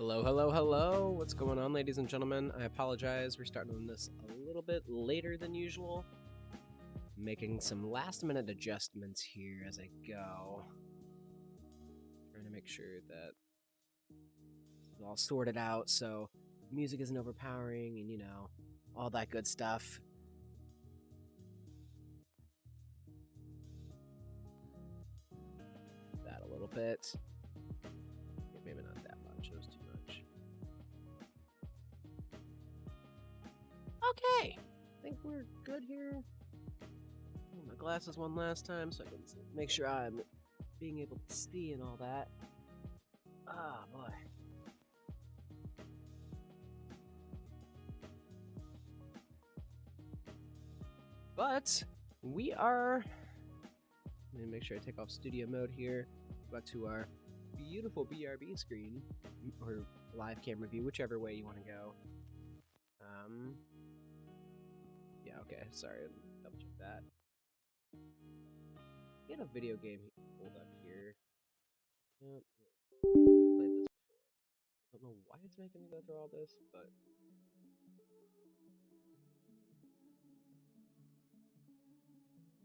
Hello, hello, hello. What's going on, ladies and gentlemen? I apologize. We're starting on this a little bit later than usual. Making some last-minute adjustments here as I go. Trying to make sure that it's all sorted out so music isn't overpowering and, you know, all that good stuff. That a little bit. Yeah, maybe not that much. It was too much. Okay. I think we're good here. My glasses one last time so I can make sure I'm being able to see and all that. Ah, boy. But we are... Let me make sure I take off studio mode here. Back to our beautiful BRB screen, or live camera view, whichever way you want to go. Yeah, okay, sorry, double check that. Get a video game pulled up here. Yep. Played this before. I don't know why it's making me go through all this, but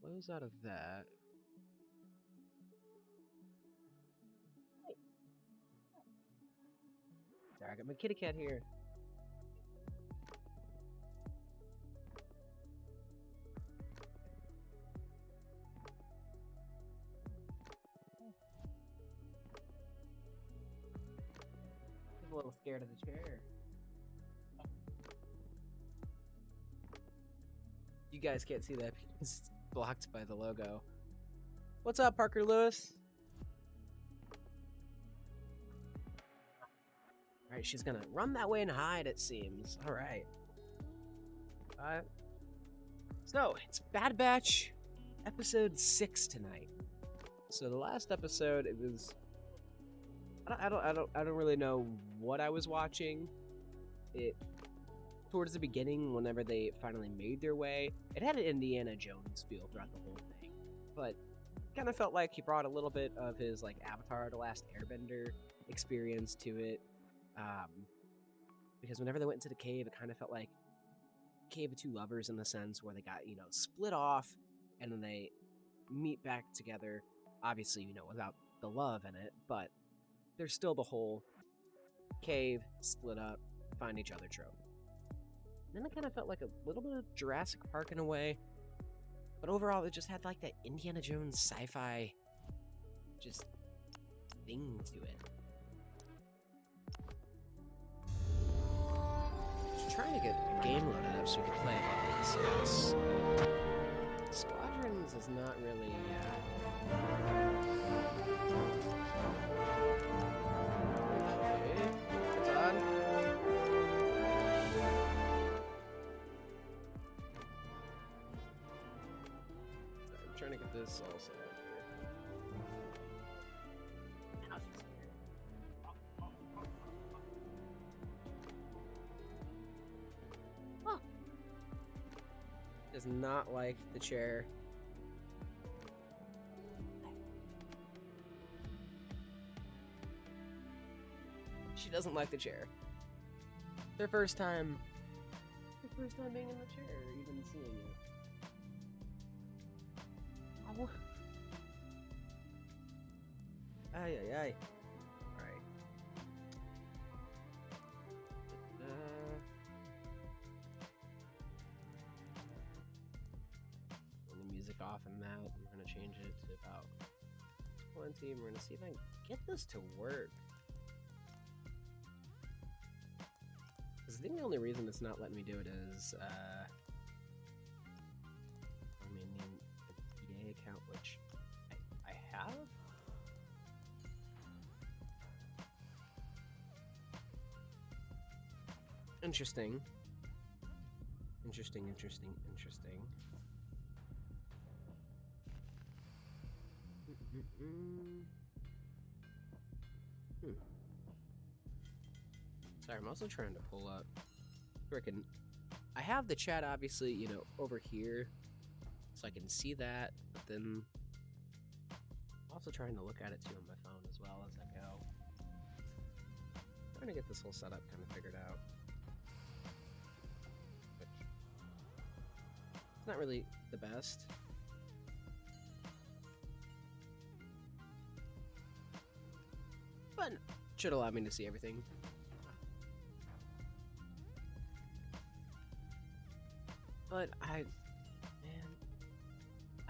close out of that. Sorry, I got my kitty cat here. She's a little scared of the chair. You guys can't see that because it's blocked by the logo. What's up, Parker Lewis? Alright, she's gonna run that way and hide, it seems. Alright. So, it's Bad Batch episode 6 tonight. So the last episode, it was... I don't really know what I was watching. Towards the beginning, whenever they finally made their way, it had an Indiana Jones feel throughout the whole thing. But kind of felt like he brought a little bit of his like Avatar: The Last Airbender experience to it. Because whenever they went into the cave, it kind of felt like Cave of Two Lovers in the sense where they got, split off and then they meet back together. Obviously, without the love in it, but there's still the whole cave, split up, find each other trope. Then it kind of felt like a little bit of Jurassic Park in a way, but overall it just had like that Indiana Jones sci-fi just thing to it. Just trying to get a game loaded up so we can play it while we discuss. Squadrons is not really... Trying to get this all set up here. Huh. Does not like the chair. She doesn't like the chair. Their first time being in the chair, even seeing it. Ay, ay, ay. Alright. Turn the music off in that. We're going to change it to about 20. And we're going to see if I can get this to work. Because I think the only reason it's not letting me do it is, account, which I have. Interesting. Interesting. Sorry, I'm also trying to pull up. Frickin'. I have the chat, obviously, over here. So I can see that, but then I'm also trying to look at it too on my phone as well as I go. Trying to get this whole setup kind of figured out. Which, it's not really the best. But should allow me to see everything. But I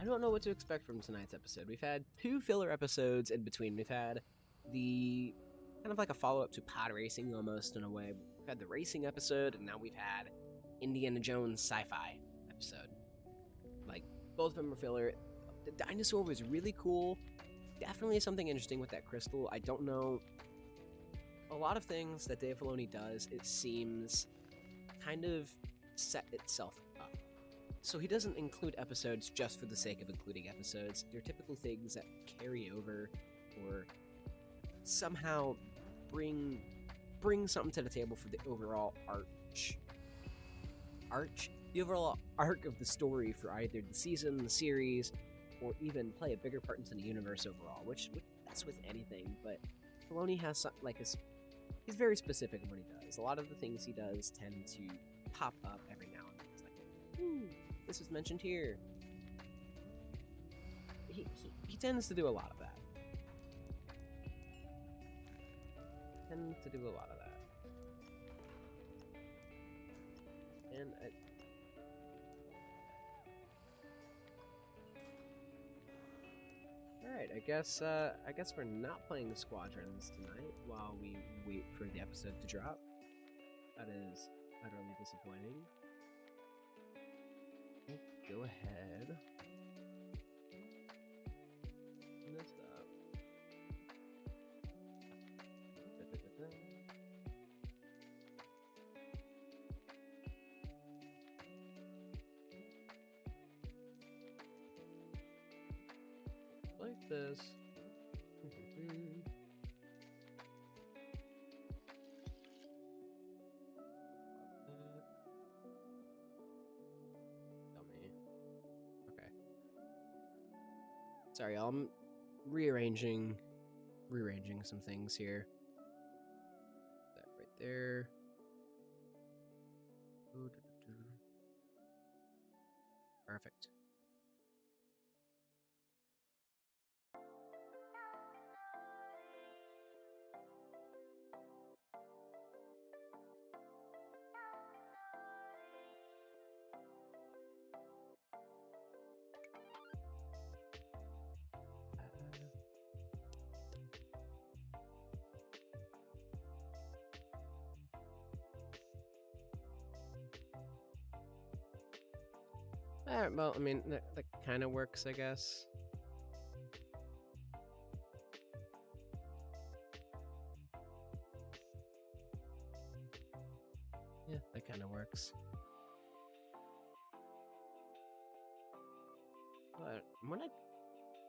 don't know what to expect from tonight's episode. We've had 2 filler episodes in between. We've had the kind of like a follow-up to pod racing almost in a way. We've had the racing episode, and now we've had Indiana Jones sci-fi episode. Like, both of them were filler. The dinosaur was really cool. Definitely something interesting with that crystal. I don't know. A lot of things that Dave Filoni does, it seems, kind of set itself up. So he doesn't include episodes just for the sake of including episodes. They're typically things that carry over or somehow bring something to the table for the overall the overall arc of the story for either the season, the series, or even play a bigger part into the universe overall, which that's with anything, but Filoni has some, like, he's very specific in what he does. A lot of the things he does tend to pop up every now and then. It's like, this is mentioned here. He tends to do a lot of that. And alright, I guess we're not playing Squadrons tonight while we wait for the episode to drop. That is utterly disappointing. Go ahead. This up. Like this. Dummy. Okay. Sorry, y'all. I'm rearranging some things here. That right there. Perfect. Well, I mean, that kind of works, I guess. Yeah, that kind of works. But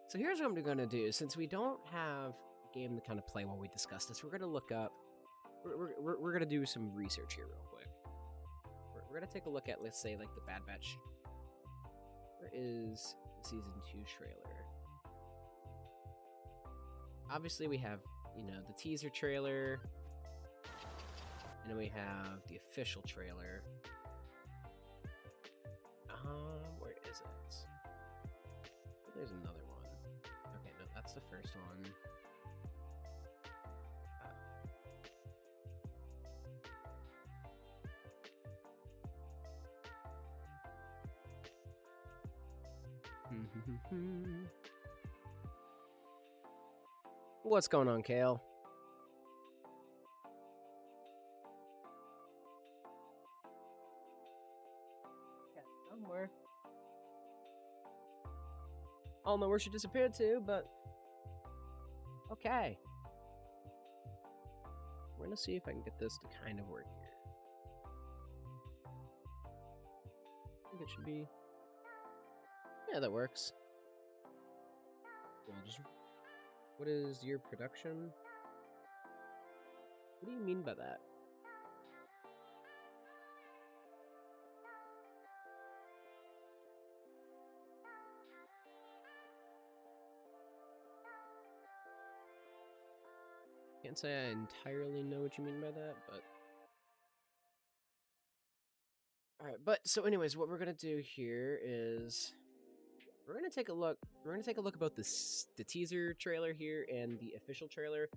so here's what I'm gonna do. Since we don't have a game to kind of play while we discuss this, we're gonna look up. We're gonna do some research here real quick. We're gonna take a look at, let's say, like the Bad Batch. Where is the season 2 trailer? Obviously, we have, the teaser trailer, and then we have the official trailer. Where is it? There's another one. Okay, no, that's the first one. What's going on, Kale? Yeah, somewhere. I don't know where she disappeared to, but okay. We're gonna see if I can get this to kind of work here. I think it should be. Yeah, that works. Well, what is your production? What do you mean by that? Can't say I entirely know what you mean by that, but... Alright, but so anyways, what we're gonna do here is... We're gonna take a look about the teaser trailer here and the official trailer,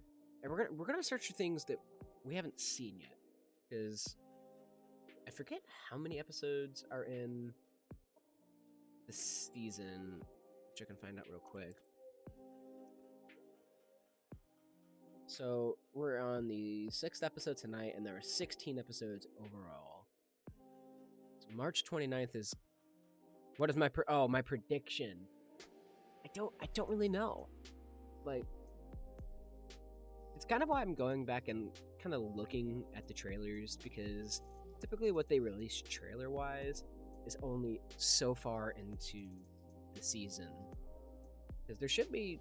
and we're gonna search for things that we haven't seen yet, because I forget how many episodes are in this season, which I can find out real quick. So we're on the 6th episode tonight, and there are 16 episodes overall. So March 29th is. What is my prediction? I don't really know. Like, it's kind of why I'm going back and kind of looking at the trailers, because typically what they release trailer-wise is only so far into the season. Because there should be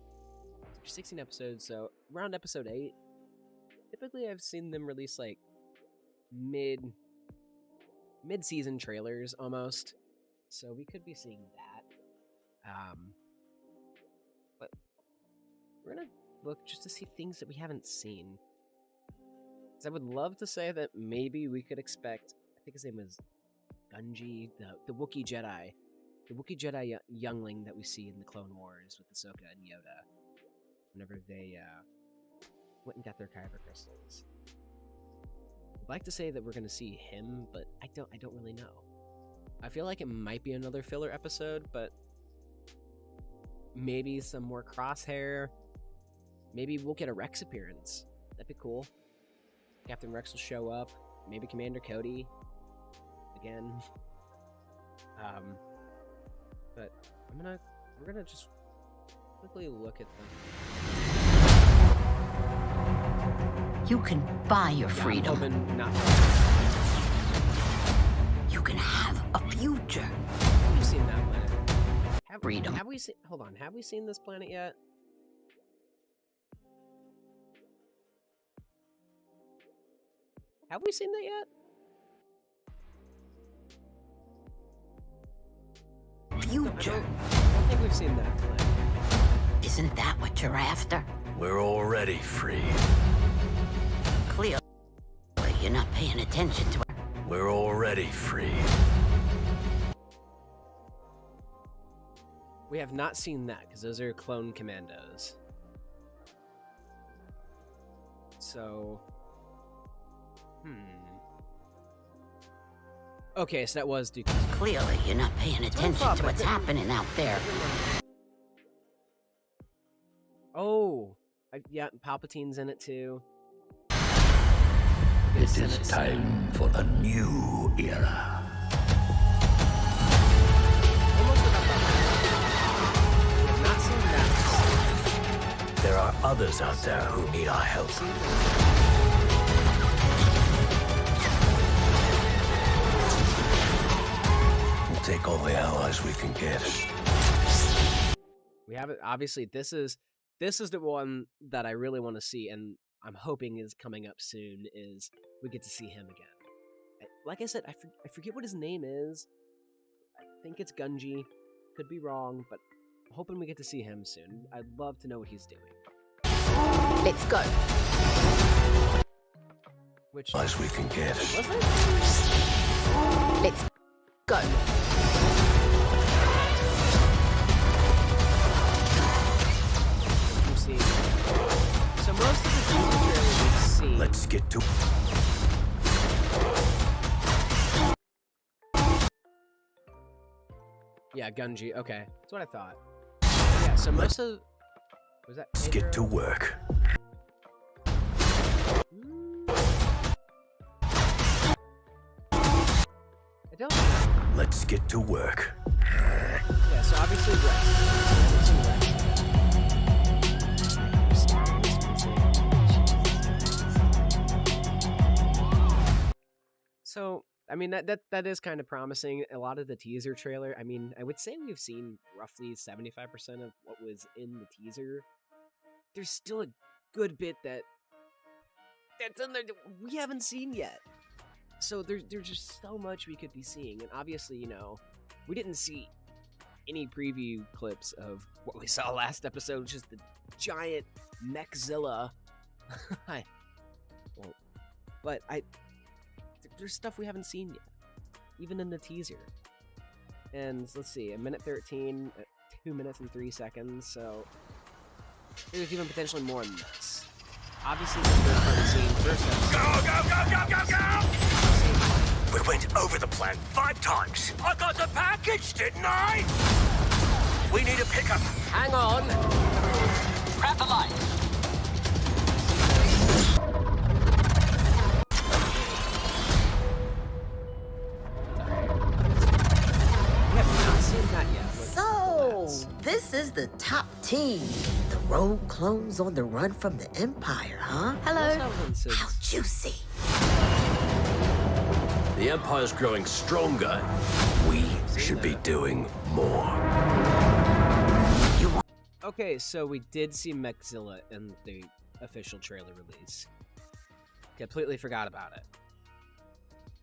16 episodes, so around episode 8, typically I've seen them release like mid-season trailers almost. So we could be seeing that. we're gonna look just to see things that we haven't seen. 'Cause I would love to say that maybe we could expect, I think his name was Gunji, the Wookiee Jedi. The Wookiee Jedi youngling that we see in the Clone Wars with Ahsoka and Yoda. Whenever they went and got their kyber crystals. I'd like to say that we're gonna see him, but I don't really know. I feel like it might be another filler episode, but maybe some more Crosshair. Maybe we'll get a Rex appearance. That'd be cool. Captain Rex will show up. Maybe Commander Cody again. But we're gonna just quickly look at them. You can buy your Yeah, freedom. I'm hoping not. You can have a future. Have we seen that planet? Freedom. Have we seen? Hold on. Have we seen this planet yet? Have we seen that yet? Future. I don't think we've seen that planet. Isn't that what you're after? We're already free. Clearly, you're not paying attention to it. We're already free. We have not seen that because those are clone commandos. So, okay, so that was Duke. Clearly, you're not paying attention to what's happening out there. Oh, yeah, Palpatine's in it too. It is time for a new era. Almost forgot about that. We have not seen that. There are others out there who need our help. We'll take all the allies we can get. We haven't. Obviously, this is the one that I really want to see, and I'm hoping is coming up soon. Is we get to see him again. Like I said, I forget what his name is. I think it's Gunji. Could be wrong, but I'm hoping we get to see him soon. I'd love to know what he's doing. Let's go. Which As we can get. was it? Let's go. We've seen. So most of the teaser trailers we've seen. Let's get to. Yeah, Gunji. Okay, that's what I thought. Yeah, so most of. Was that? Let's get to work. I don't. Let's get to work. Yeah, so obviously So, I mean, that is kind of promising. A lot of the teaser trailer, I mean, I would say we've seen roughly 75% of what was in the teaser. There's still a good bit that's in there that we haven't seen yet. So there's just so much we could be seeing. And obviously, you know, we didn't see any preview clips of what we saw last episode, which is the giant Mechzilla. There's stuff we haven't seen yet, even in the teaser. And let's see, 1:13, 2 minutes and 3 seconds, so there's even potentially more than this. Obviously, the first part scene, first episode. Go! We went over the plan 5 times. I got the package, didn't I? We need a pickup. Hang on. Grab the line. We have not seen that yet. So, this is the top team. The rogue clones on the run from the Empire, huh? Hello. How juicy. The Empire's growing stronger. We should be doing more. Okay, so we did see Mechzilla in the official trailer release. Completely forgot about it.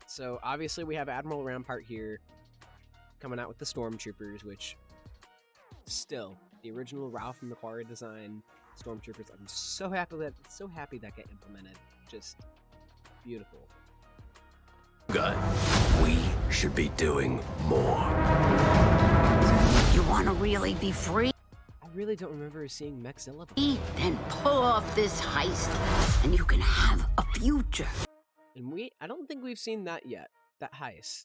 So obviously we have Admiral Rampart here coming out with the Stormtroopers, which still, the original Ralph McQuarrie design, stormtroopers. I'm so happy that got implemented. Just beautiful. Guy, we should be doing more. You want to really be free? I really don't remember seeing Mechzilla. Then pull off this heist, and you can have a future. And I don't think we've seen that yet. That heist.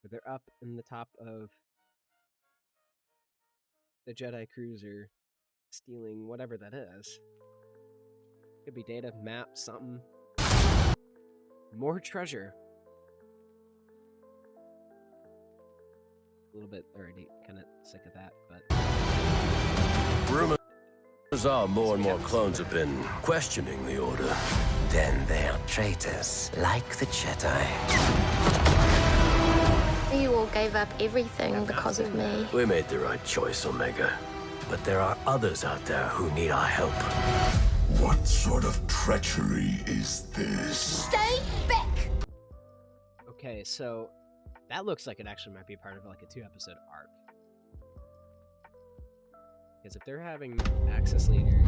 Where they're up in the top of the Jedi cruiser, stealing whatever that is. Could be data, map, something. More treasure. A little bit already kind of sick of that, but... Rumors are more and more clones have been questioning the Order. Then they're traitors, like the Jedi. You all gave up everything because of me. We made the right choice, Omega. But there are others out there who need our help. What sort of treachery is this? Stay back! Okay, so that looks like it actually might be part of like a 2-episode arc. Because if they're having Axis leaders,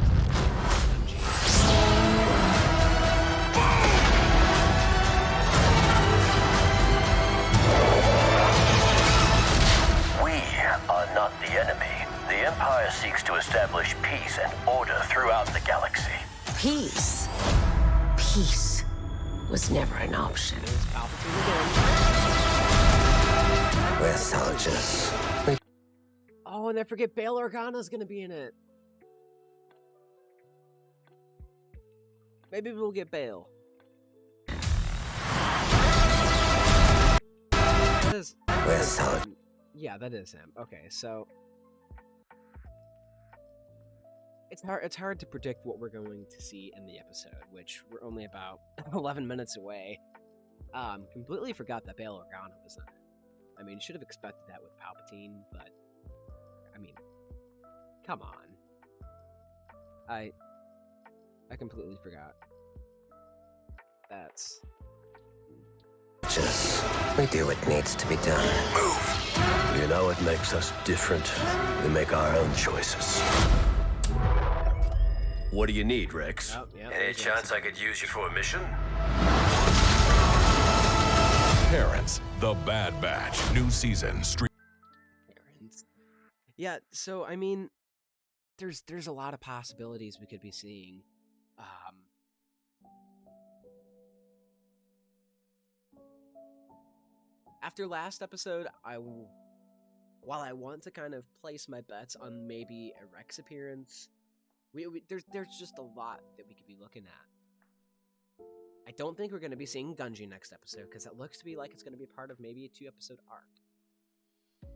We are not the enemy. The Empire seeks to establish peace and order throughout the galaxy. Peace. Peace was never an option. there's Palpatine again. We're soldiers. Oh, and I forget Bail Organa's gonna be in it. Maybe we'll get Bail. That is, We're soldiers. yeah, that is him. Okay, so it's hard to predict what we're going to see in the episode, which we're only about 11 minutes away. Completely forgot that Bail Organa was in it. I mean, should have expected that with Palpatine, but I mean, come on. I completely forgot. That's... We do what needs to be done. Move! You know what makes us different? We make our own choices. What do you need, Rex? Oh, yeah, Any chance I could use you for a mission? Parents, The Bad Batch, new season. Yeah, so I mean, there's a lot of possibilities we could be seeing. After last episode, while I want to kind of place my bets on maybe a Rex appearance, there's just a lot that we could be looking at. I don't think we're going to be seeing Gunji next episode, because it looks to be like it's going to be part of maybe a 2-episode arc.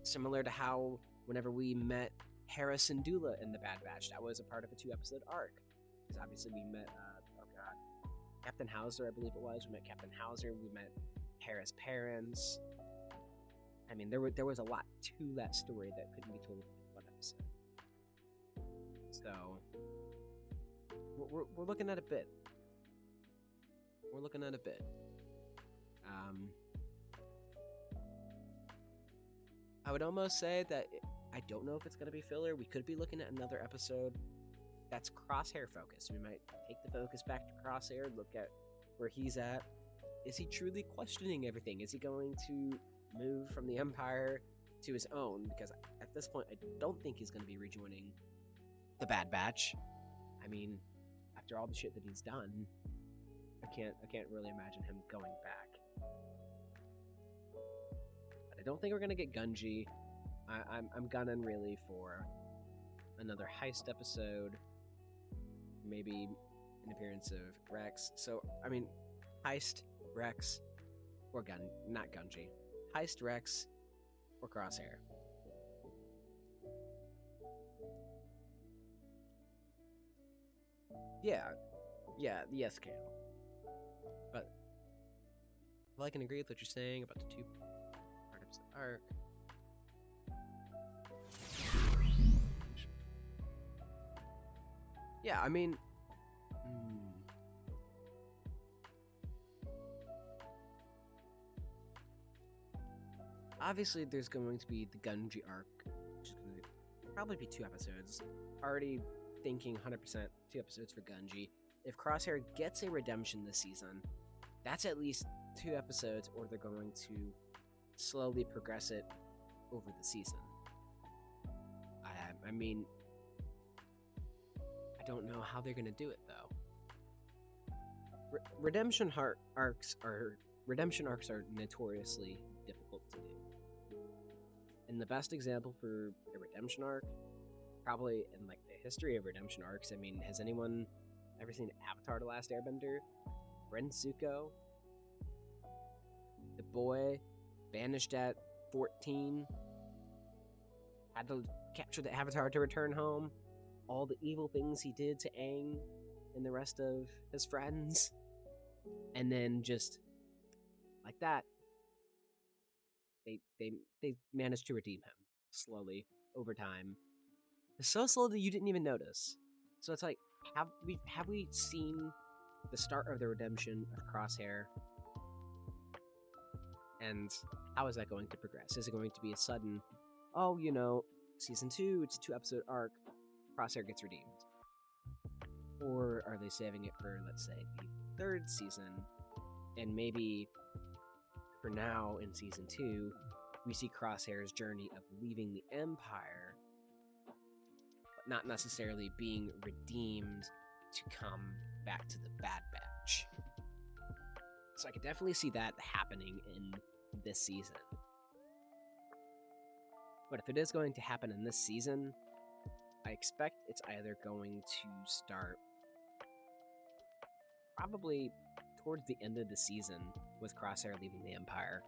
Similar to how whenever we met Harris and Dula in the Bad Batch, that was a part of a 2-episode arc. Because obviously we met, Captain Hauser, I believe it was. We met Captain Hauser, we met Harris' parents. I mean, there was a lot to that story that couldn't be told in one episode. So, we're looking at a bit. We're looking at a bit. I would almost say that I don't know if it's going to be filler. We could be looking at another episode that's Crosshair focused. We might take the focus back to Crosshair, look at where he's at. Is he truly questioning everything? Is he going to move from the Empire to his own? Because at this point, I don't think he's going to be rejoining the Bad Batch. I mean, after all the shit that he's done, I can't really imagine him going back. But I don't think we're gonna get Gunji. I'm gunning really for another heist episode, maybe an appearance of Rex. So I mean, heist, Rex, or not Gunji. Heist, Rex, or Crosshair. Yeah, yes, Kale. But well, I can agree with what you're saying about the 2-part episode arc. Yeah, I mean, obviously there's going to be the Gunji arc, which is going to probably be 2 episodes. Already thinking 100% 2 episodes for Gunji. If Crosshair gets a redemption this season, that's at least 2 episodes, or they're going to slowly progress it over the season. I mean, I don't know how they're going to do it though. Redemption arcs are notoriously difficult to do. And the best example for a redemption arc, probably in like the history of redemption arcs, I mean, has anyone ever seen Avatar: The Last Airbender? Ren Zuko, the boy banished at 14, had to capture the Avatar to return home, all the evil things he did to Aang and the rest of his friends, and then just like that, they managed to redeem him slowly over time. It's so slow that you didn't even notice. So it's like, have we seen the start of the redemption of Crosshair? And how is that going to progress? Is it going to be a sudden, oh, you know, season 2, it's a 2-episode arc, Crosshair gets redeemed? Or are they saving it for, let's say, the 3rd season, and maybe for now in season 2, we see Crosshair's journey of leaving the Empire, but not necessarily being redeemed to come back to the Bad Batch. So I could definitely see that happening in this season. But if it is going to happen in this season, I expect it's either going to start probably towards the end of the season with Crosshair leaving the Empire.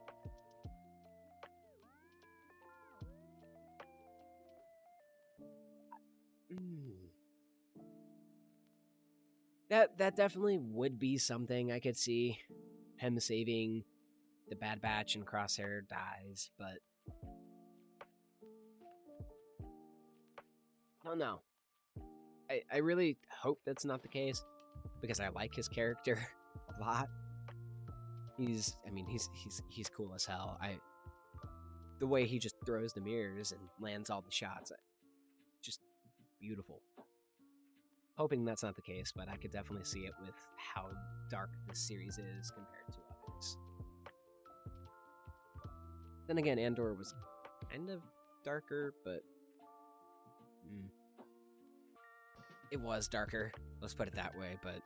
That definitely would be something I could see. Him saving the Bad Batch and Crosshair dies, but I don't know. I really hope that's not the case, because I like his character a lot. He's cool as hell. The way he just throws the mirrors and lands all the shots, just beautiful. Hoping that's not the case, but I could definitely see it with how dark this series is compared to others. Then again, Andor was kind of darker, but it was darker. Let's put it that way, but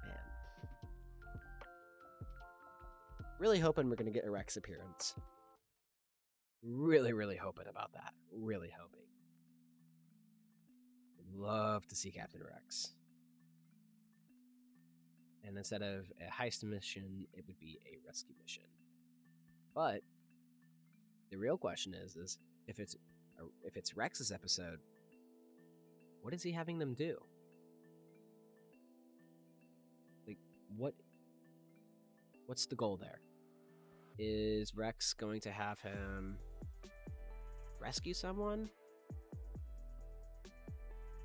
man. Really hoping we're going to get a Rex appearance. Really, really hoping about that. Really hoping. Love to see Captain Rex. And instead of a heist mission, it would be a rescue mission. But the real question is if it's Rex's episode, what is he having them do? Like, what's the goal there? Is Rex going to have him rescue someone?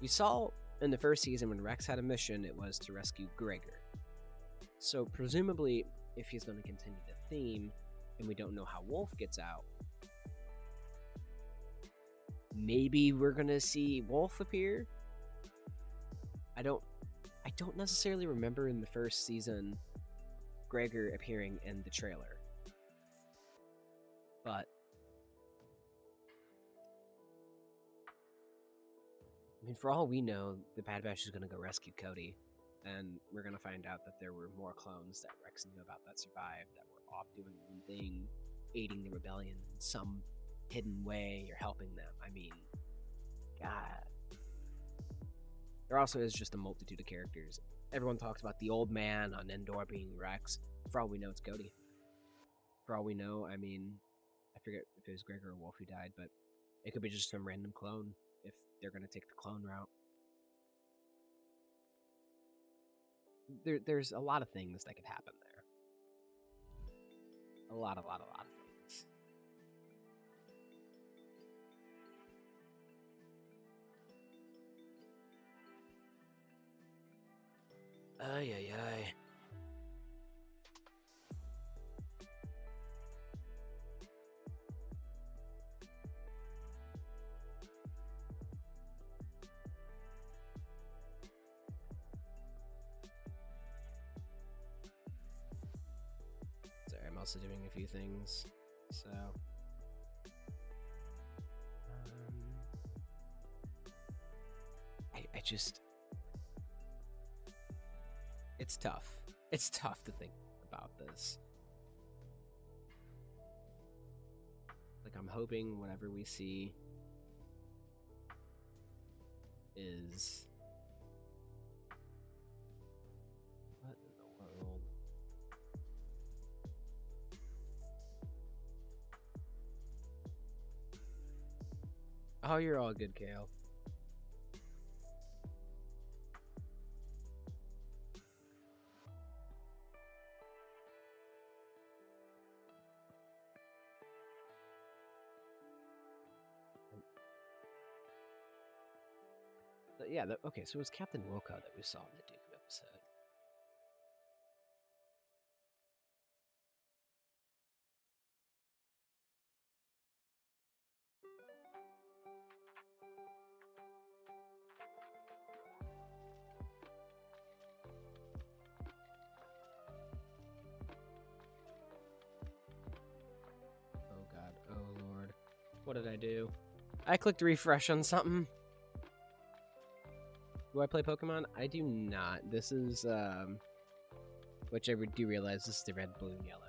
We saw in the first season when Rex had a mission, it was to rescue Gregor. So presumably, if he's going to continue the theme, and we don't know how Wolf gets out, maybe we're going to see Wolf appear? I don't necessarily remember in the first season Gregor appearing in the trailer. But I mean, for all we know, the Bad Batch is going to go rescue Cody, and we're going to find out that there were more clones that Rex knew about that survived, that were off doing their own thing, aiding the rebellion in some hidden way, or helping them. I mean, God. There also is just a multitude of characters. Everyone talks about the old man on Endor being Rex. For all we know, it's Cody. For all we know, I mean, I forget if it was Gregor or Wolf who died, but it could be just some random clone if they're going to take the clone route. There's a lot of things that could happen there. A lot of things. Ay, ay, ay. also doing a few things, so I just, it's tough. It's tough to think about this. Like, I'm hoping whatever we see is, what in the world? Oh, you're all good, Kale. Yeah, okay, so it was Captain Wilco that we saw in the Dooku episode. Oh god, oh lord. What did I do? I clicked refresh on something. Do I play Pokemon? I do not. This is, which I do realize this is the red, blue, and yellow.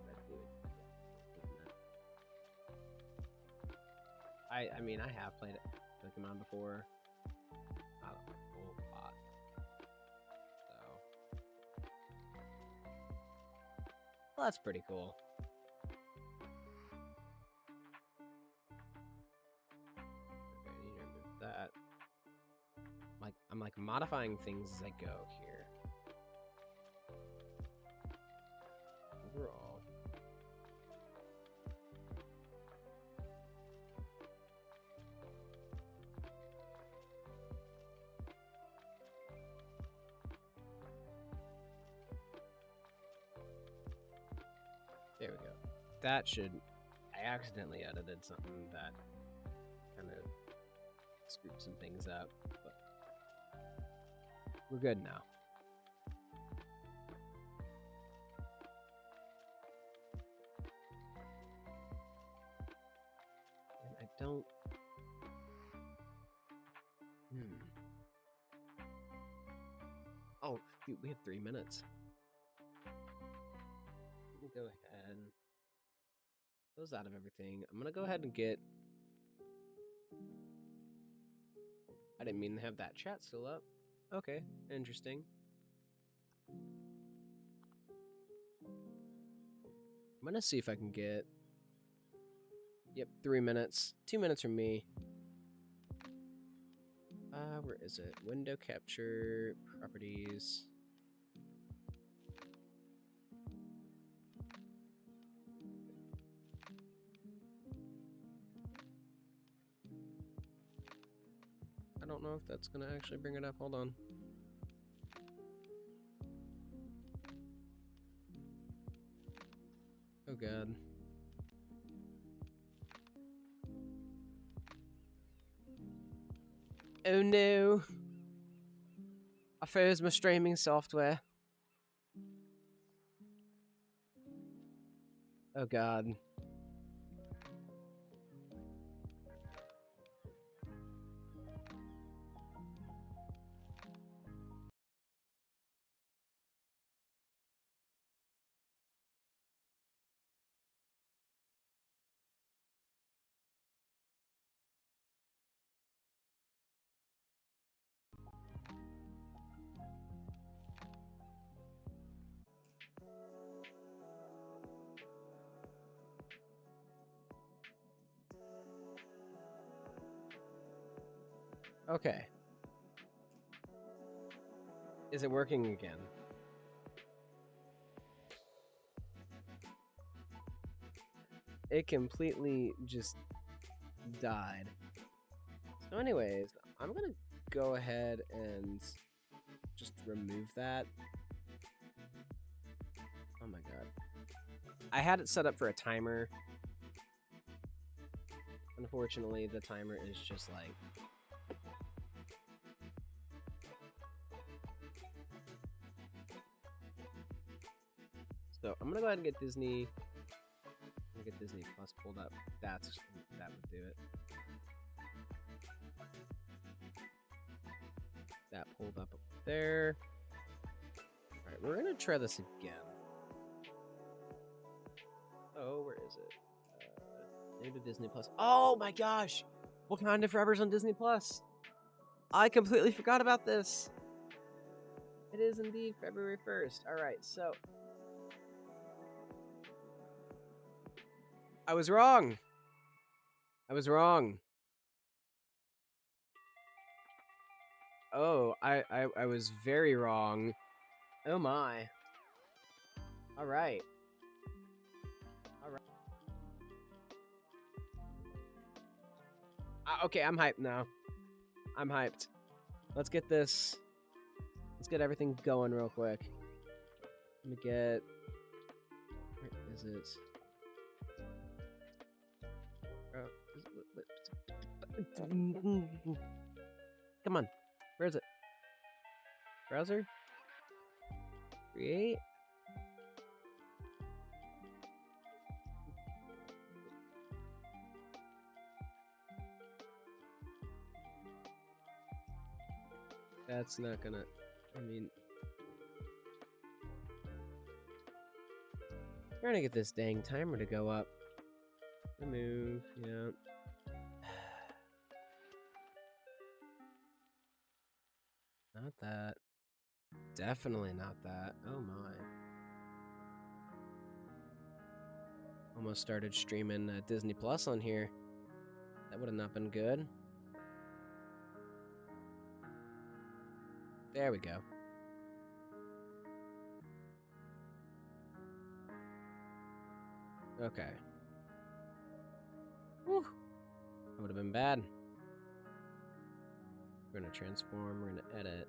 Red, blue, and I mean, I have played Pokemon before. Not a whole lot. So. Well, that's pretty cool. That I'm like modifying things as I go here. Overall, there we go. That should, I accidentally edited something that kind of screwed some things up, but we're good now. And I don't... Oh, shoot, we have 3 minutes. Let me go ahead. Close out of everything. I'm gonna go ahead and get... I didn't mean to have that chat still up. Okay, interesting. I'm gonna see if I can get... Yep, 3 minutes. 2 minutes from me. Where is it? Window capture, properties. I don't know if that's gonna actually bring it up. Hold on. Oh god. Oh no. I froze my streaming software. Oh god. Okay. Is it working again? It completely just died. So anyways, I'm gonna go ahead and just remove that. Oh my god. I had it set up for a timer. Unfortunately, the timer is just like... So I'm gonna go ahead and get Disney. I'm gonna get Disney Plus pulled up. That would do it. That pulled up there. All right, we're gonna try this again. Oh, where is it? Maybe Disney Plus. Oh my gosh! Wakanda Forever's on Disney Plus. I completely forgot about this. It is indeed February 1st. All right, so I was wrong. I was wrong. Oh, I was very wrong. Oh my. All right. All right. Okay, I'm hyped now. I'm hyped. Let's get this. Let's get everything going real quick. Let me get. Where is it? Come on. Where is it? Browser? Create? That's not gonna. I mean. Trying to get this dang timer to go up. Remove, yeah. Not that. Definitely not that. Oh my. Almost started streaming Disney Plus on here. That would have not been good. There we go. Okay. Whew. That would have been bad. We're gonna transform, we're gonna edit.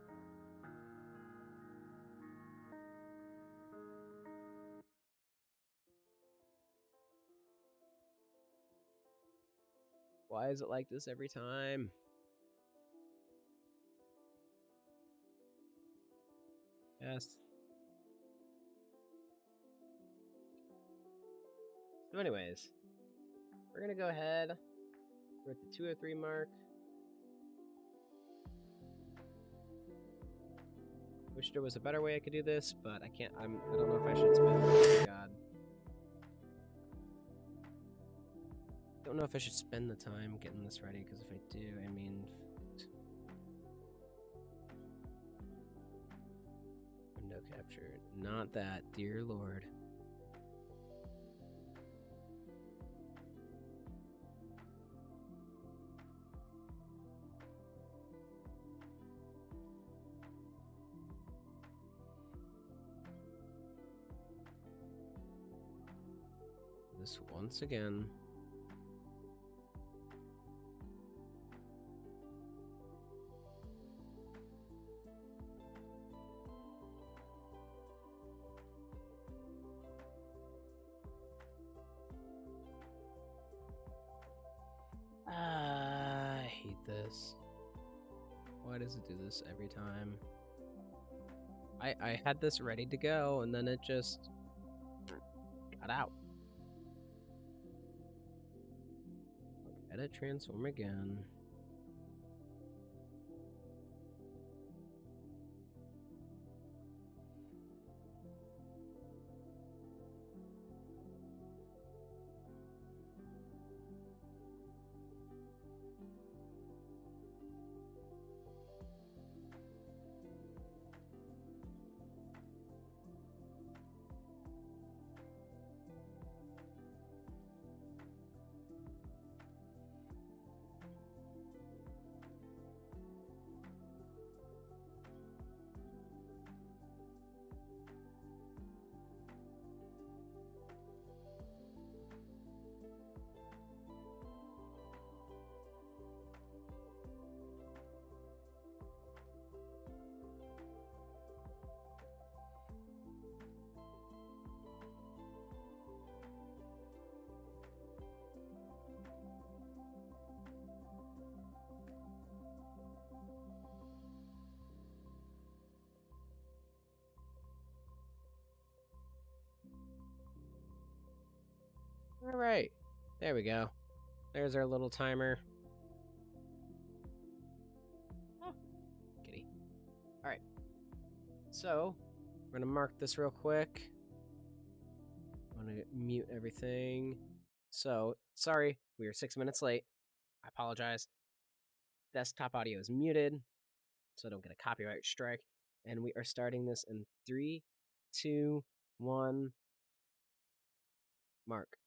Why is it like this every time? Yes. So anyways, we're gonna go ahead. We're at the 203 mark. Wish there was a better way I could do this, but I can't. I don't know if I should spend. Oh my God. Don't know if I should spend the time getting this ready, because if I do, I mean. Window capture. Not that, dear Lord. This once again. I hate this. Why does it do this every time? I had this ready to go, and then it just got out. Edit, transform again. All right, there we go. There's our little timer. Oh, kitty. All right. So, we're gonna mark this real quick. I'm gonna mute everything. So, sorry, we are 6 minutes late. I apologize. Desktop audio is muted, so I don't get a copyright strike. And we are starting this in 3, 2, 1. Mark.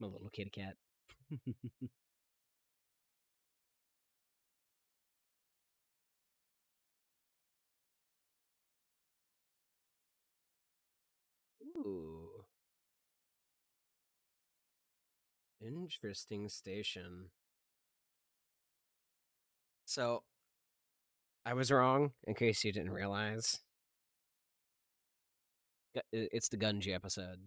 My little kitty cat. Ooh. Interesting station. So, I was wrong, in case you didn't realize. It's the Gunji episode.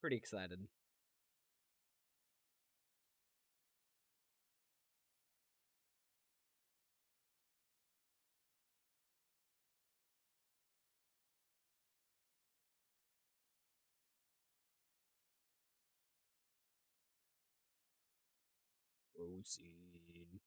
Pretty excited. Proceed.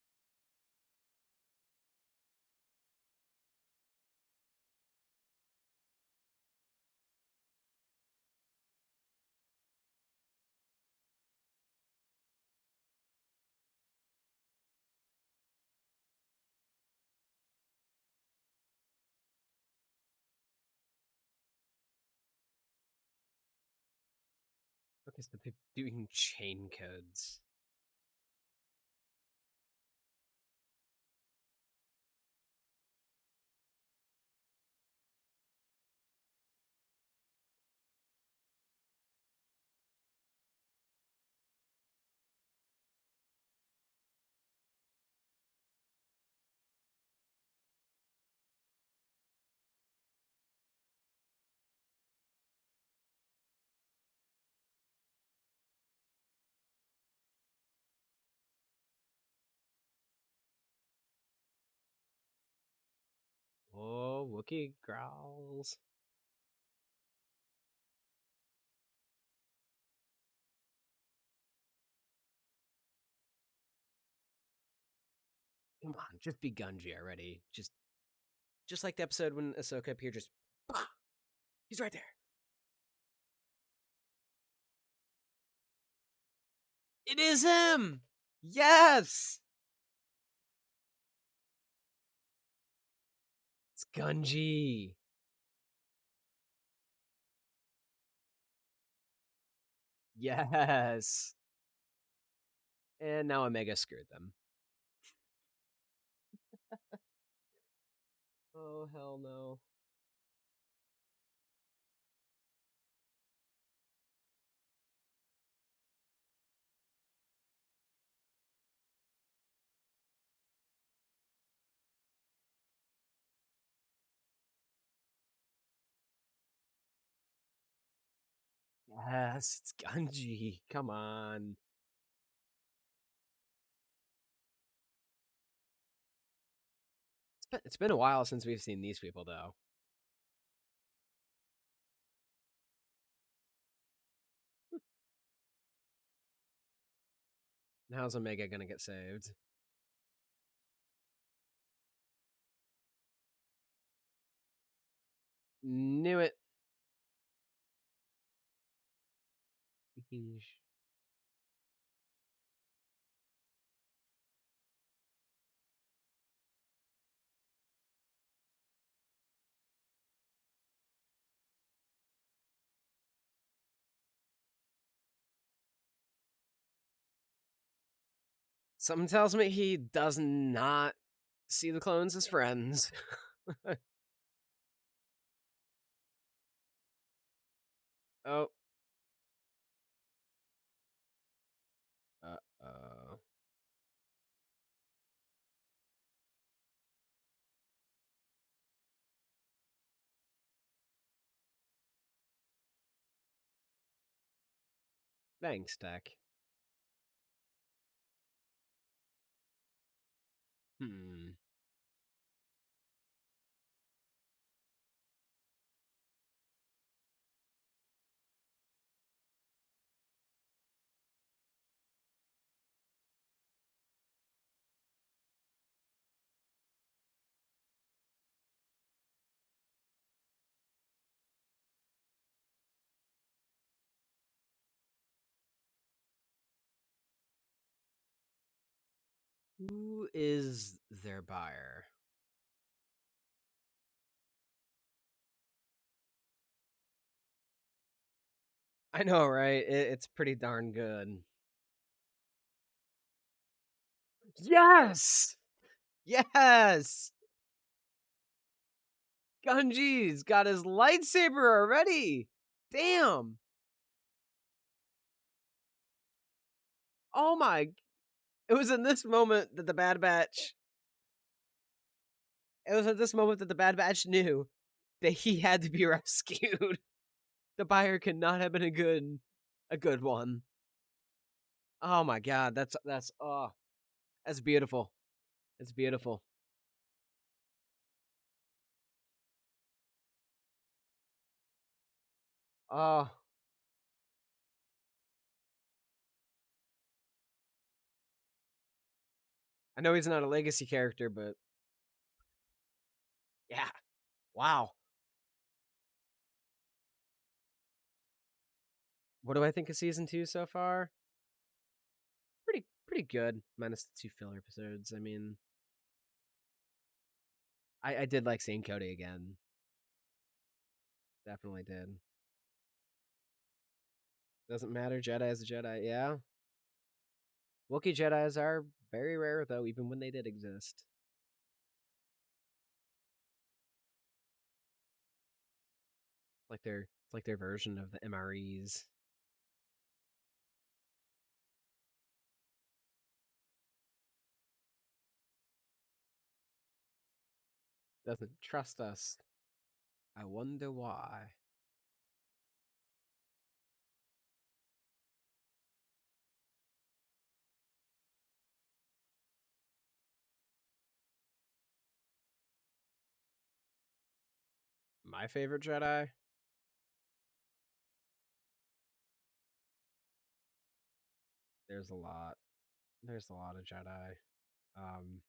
Okay, so they're doing chain codes. Oh, Wookiee growls. Come on, just be Gunji already. Just like the episode when Ahsoka appeared, just he's right there. It is him. Yes, it's Gunji. Yes. And now Omega screwed them. Oh, hell no. Yes, it's Gunji. Come on. It's been a while since we've seen these people, though. How's Omega gonna get saved? Knew it. Something tells me he does not see the clones as friends. Oh. Uh-oh. Thanks, Tech. Hmm. Who is their buyer? I know, right? It's pretty darn good. Yes! Yes! Gunji's got his lightsaber already! Damn! Oh my... It was in this moment that the Bad Batch... It was at this moment that the Bad Batch knew that he had to be rescued. The buyer could not have been a good one. Oh my god, that's beautiful. It's beautiful. Oh, I know he's not a legacy character, but yeah, wow. What do I think of season 2 so far? Pretty good, minus the 2 filler episodes. I mean, I did like seeing Cody again. Definitely did. Doesn't matter. Jedi is a Jedi. Yeah. Wookiee Jedis are very rare, though, even when they did exist. It's like their version of the MREs. Doesn't trust us. I wonder why. My favorite Jedi? There's a lot. There's a lot of Jedi. Um,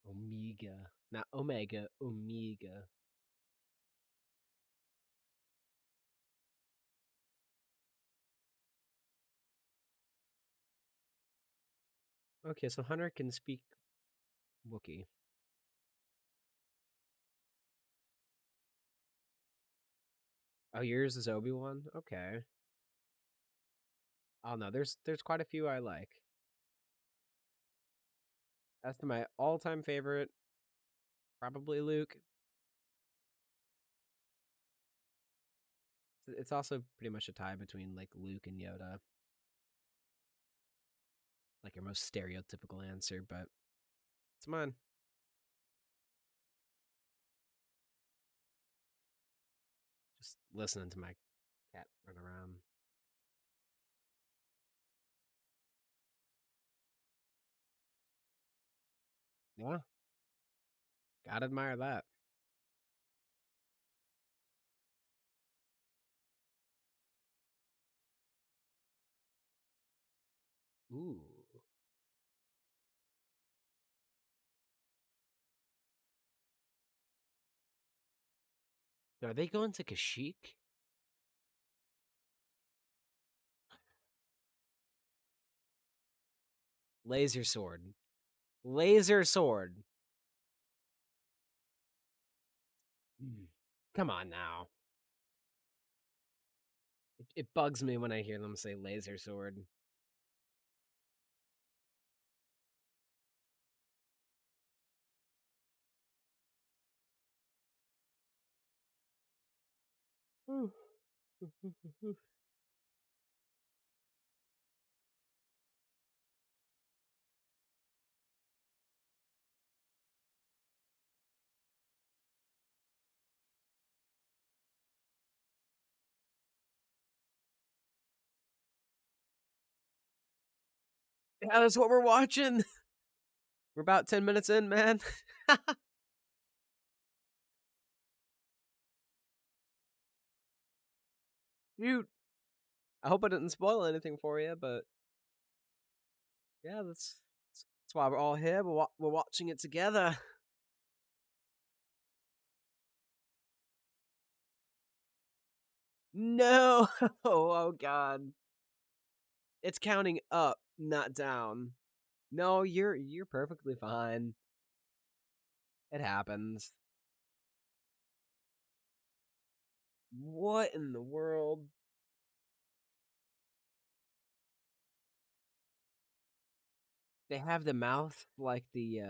Omega. Not Omega, Omega. Okay, so Hunter can speak Wookiee. Oh, yours is Obi-Wan? Okay. Oh no, there's quite a few I like. As to my all-time favorite, probably Luke. It's also pretty much a tie between like Luke and Yoda. Like your most stereotypical answer, but it's mine. Just listening to my cat run around. Yeah, gotta admire that. Ooh. Are they going to Kashyyyk? Laser sword. Laser sword. Come on now. It bugs me when I hear them say laser sword. Yeah, that's what we're watching. We're about 10 minutes in, man. Shoot. I hope I didn't spoil anything for you, but yeah, that's why we're all here. We're watching it together. No. Oh god. It's counting up, not down. No, you're perfectly fine. It happens. What in the world? They have the mouth like the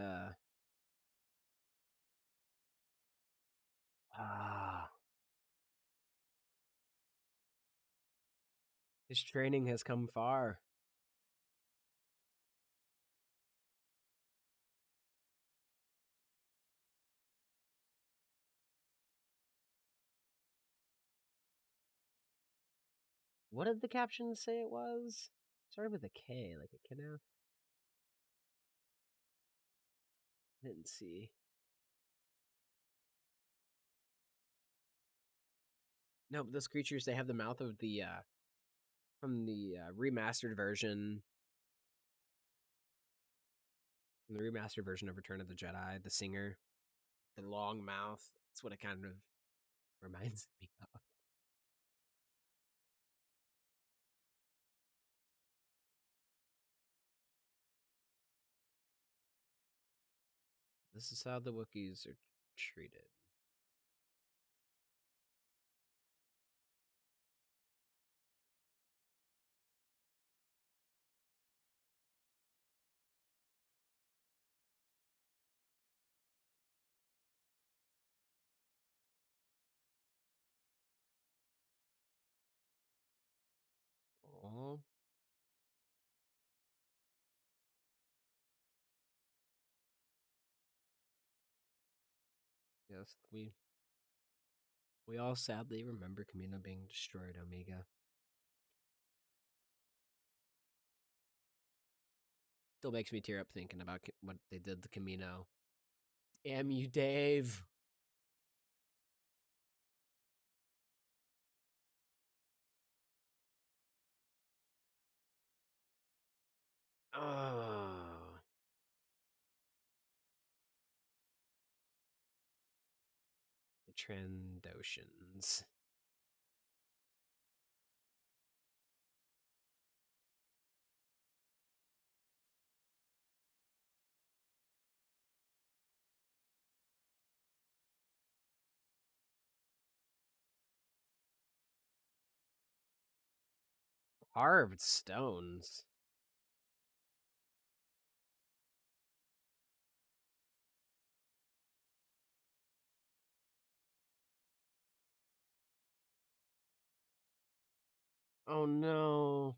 his training has come far. What did the caption say it was? Started with a K, like a canal. Didn't see. No, but those creatures, they have the mouth of the from the remastered version. From the remastered version of Return of the Jedi, the singer, the long mouth. That's what it kind of reminds me of. This is how the Wookiees are treated. Oh, yes, we all sadly remember Kamino being destroyed, Omega. Still makes me tear up thinking about what they did to Kamino. Damn you, Dave. Oh. The Trandoshans. Carved stones. Oh no.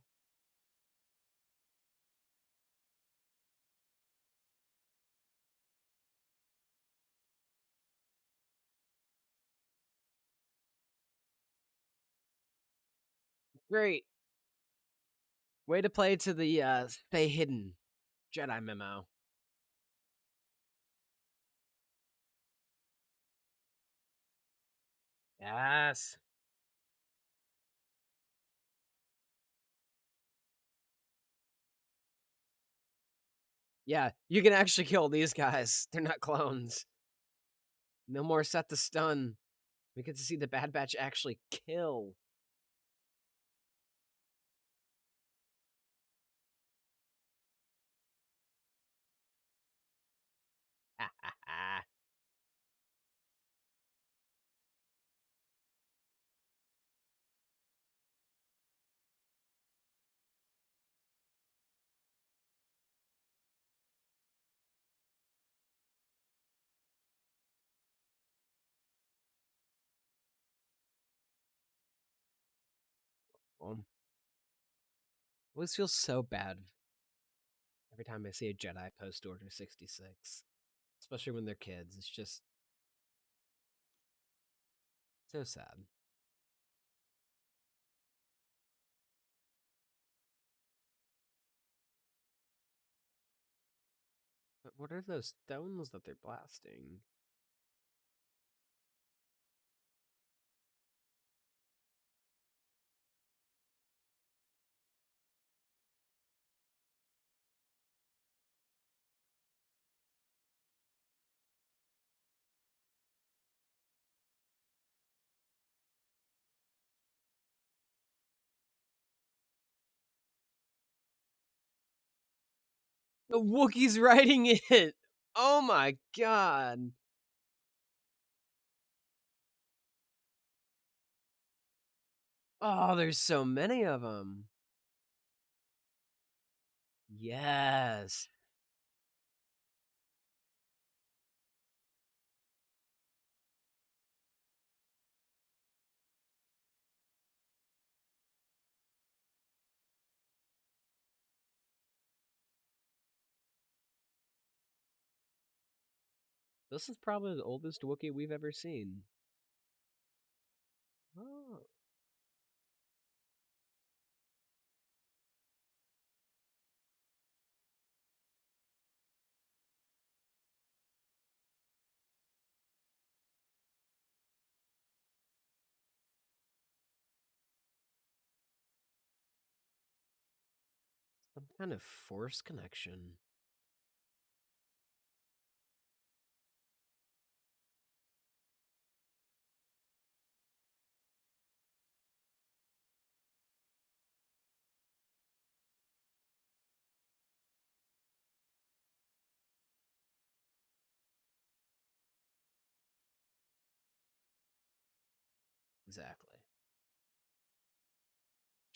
Great. Way to play to the stay hidden Jedi memo. Yes. Yeah, you can actually kill these guys. They're not clones. No more set to stun. We get to see the Bad Batch actually kill. Always feels so bad every time I see a Jedi post Order 66. Especially when they're kids. It's just so sad. But what are those stones that they're blasting? The Wookiee's riding it! Oh my god! Oh, there's so many of them. Yes. This is probably the oldest Wookiee we've ever seen. Oh. Some kind of force connection. Exactly.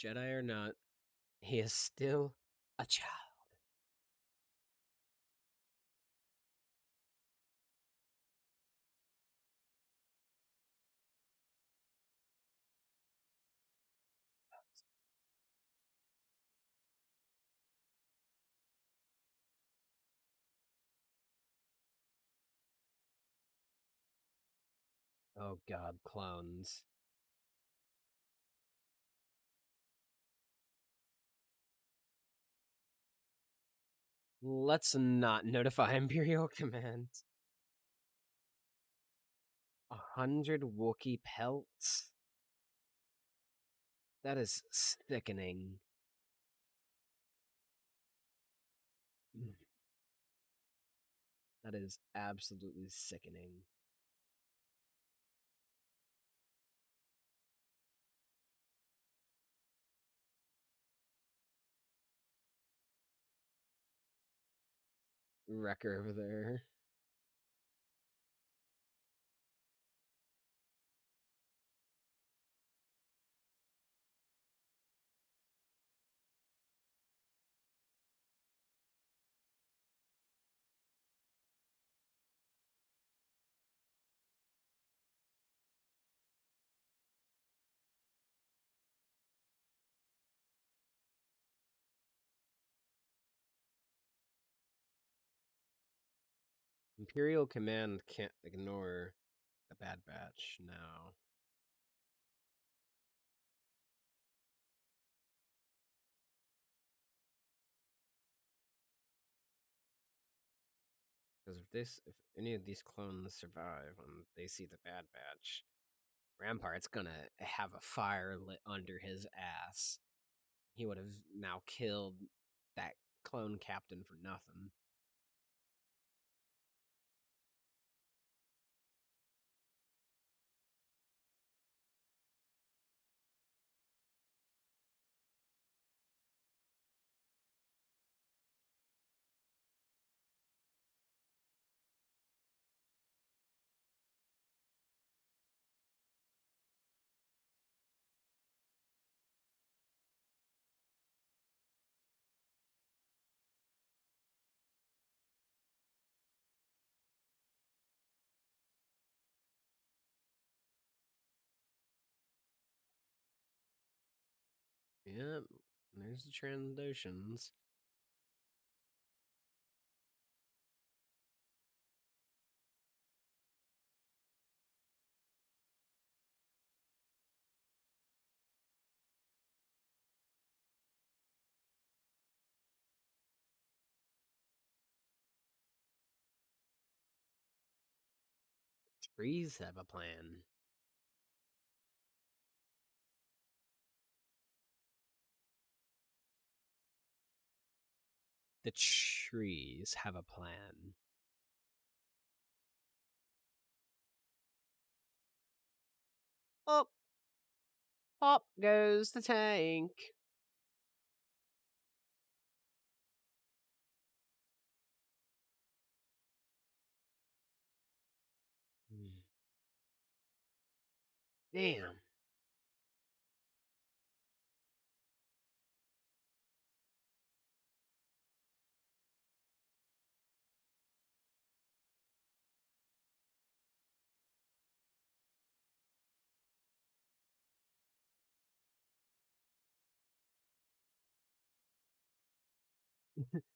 Jedi or not, he is still a child. Oh god, clones. Let's not notify Imperial Command. 100 Wookiee pelts? That is sickening. That is absolutely sickening. Wrecker over there. Imperial Command can't ignore the Bad Batch now. Because if any of these clones survive and they see the Bad Batch, Rampart's gonna have a fire lit under his ass. He would have now killed that clone captain for nothing. Yep. There's the Trandoshans. Trees have a plan. The trees have a plan. Up, up goes the tank. Damn.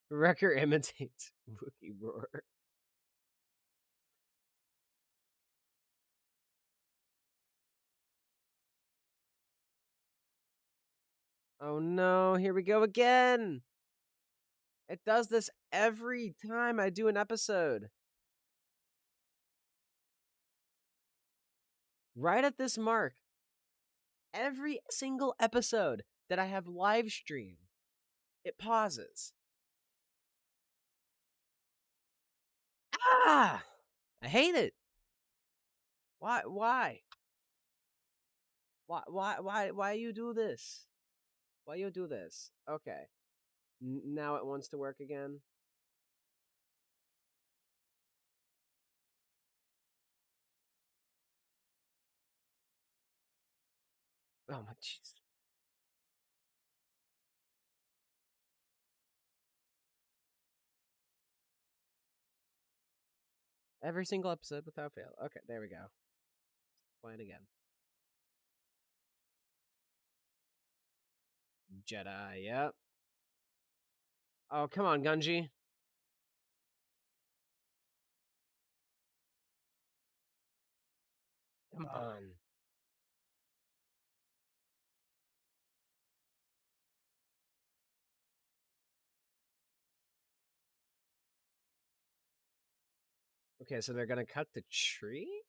Wrecker imitates Wookiee roar. Oh no, here we go again. It does this every time I do an episode. Right at this mark. Every single episode that I have live streamed, it pauses. Ah! I hate it. Why? Why you do this? Why you do this? Okay. Now it wants to work again. Oh my jeez. Every single episode without fail. Okay, there we go. Play it again. Jedi, yep. Oh, come on, Gunji. Come on. Okay, so they're gonna cut the tree?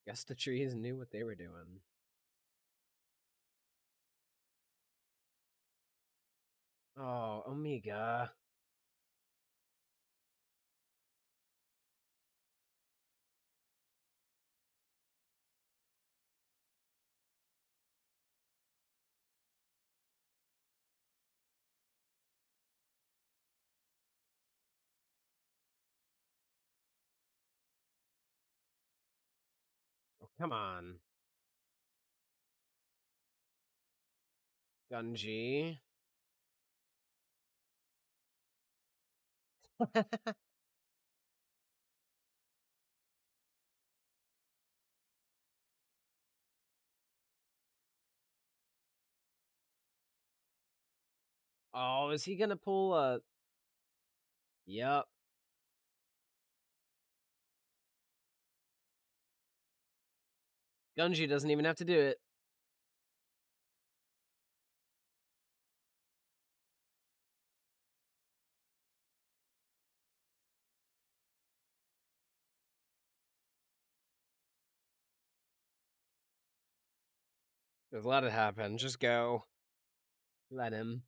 Guess the trees knew what they were doing. Oh, Omega. Oh, come on. Gunji. Oh, is he gonna pull a... Yep. Gunji doesn't even have to do it. Just let it happen. Just go. Let him.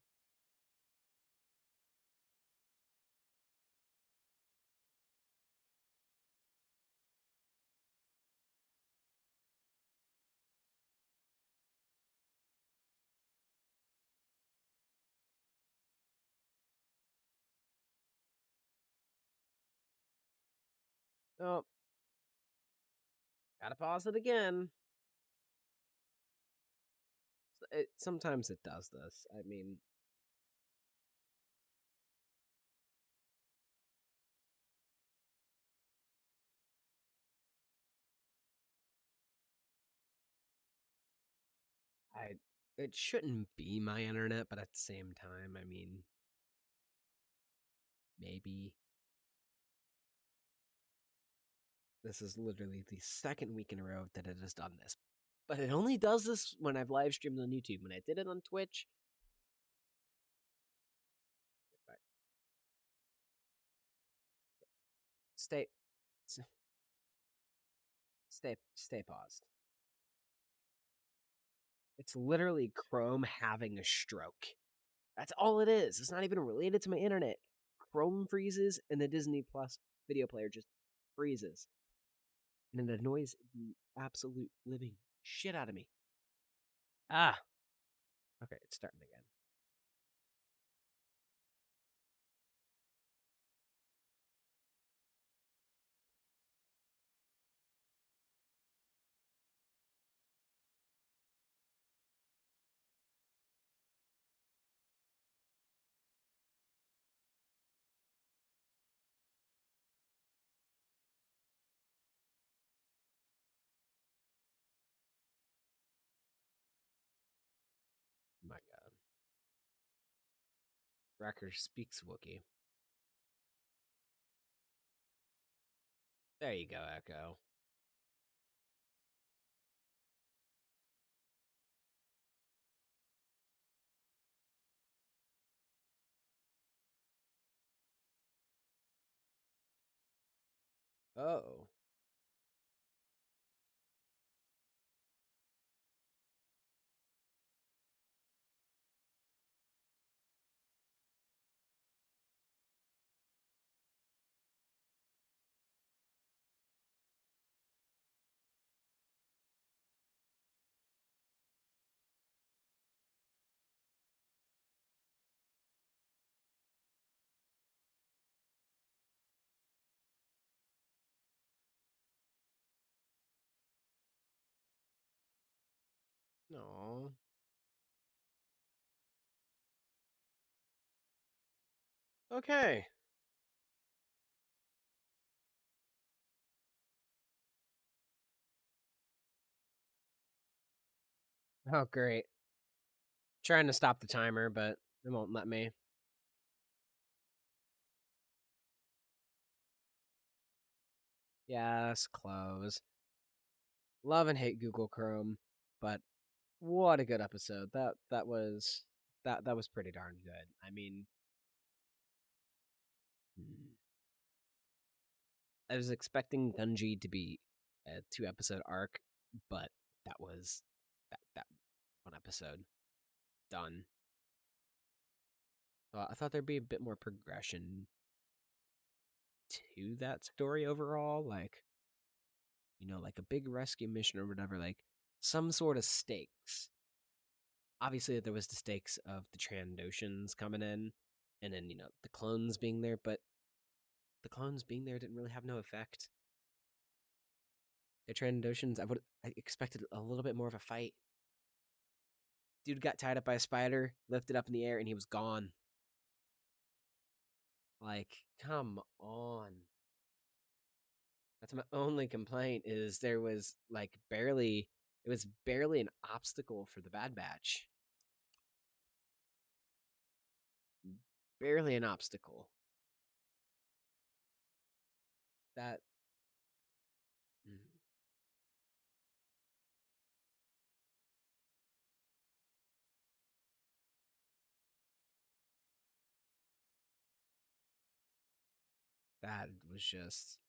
Oh. Gotta pause it again. Sometimes it does this. I mean, it shouldn't be my internet, but at the same time, I mean, maybe. This is literally the second week in a row that it has done this. But it only does this when I've live streamed on YouTube. When I did it on Twitch, stay stay paused. It's literally Chrome having a stroke. That's all it is. It's not even related to my internet. Chrome freezes and the Disney Plus video player just freezes. And it annoys the absolute living shit out of me. Ah. Okay, it's starting again. My god. Wrecker speaks Wookiee. There you go, Echo. Oh. No. Okay. Oh, great. Trying to stop the timer, but it won't let me. Yes, close. Love and hate Google Chrome, but what a good episode. That was pretty darn good. I mean, I was expecting Gunji to be a 2-episode arc, but that was that one episode done. I thought there'd be a bit more progression to that story overall, like, you know, like a big rescue mission or whatever, like some sort of stakes. Obviously, there was the stakes of the Trandoshans coming in, and then, you know, the clones being there, but the clones being there didn't really have no effect. The Trandoshans, I expected a little bit more of a fight. Dude got tied up by a spider, lifted up in the air, and he was gone. Like, come on. That's my only complaint, is there was like barely it was barely an obstacle for the Bad Batch. Barely an obstacle. That that was just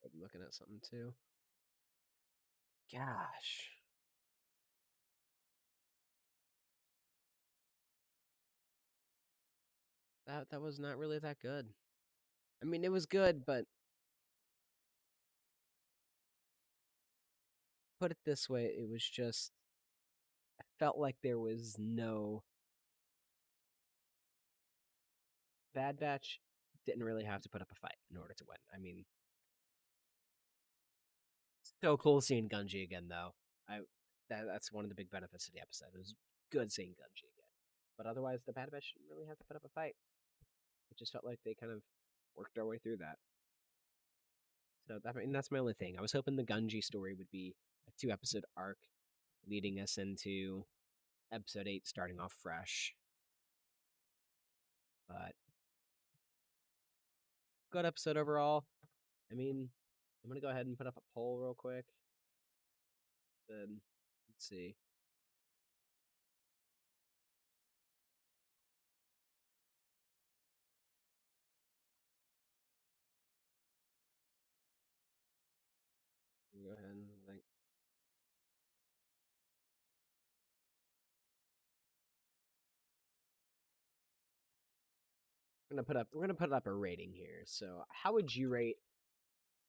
I'm looking at something too. Gosh. That was not really that good. I mean, it was good, but put it this way, it was just felt like there was no Bad Batch didn't really have to put up a fight in order to win. I mean, so cool seeing Gunji again, though. That's one of the big benefits of the episode. It was good seeing Gunji again. But otherwise, the Bad Batch didn't really have to put up a fight. It just felt like they kind of worked their way through that. So that's my only thing. I was hoping the Gunji story would be a 2-episode arc leading us into episode 8 starting off fresh. But good episode overall. I mean, I'm going to go ahead and put up a poll real quick. Then, let's see. Go ahead and like we're gonna put up a rating here. So how would you rate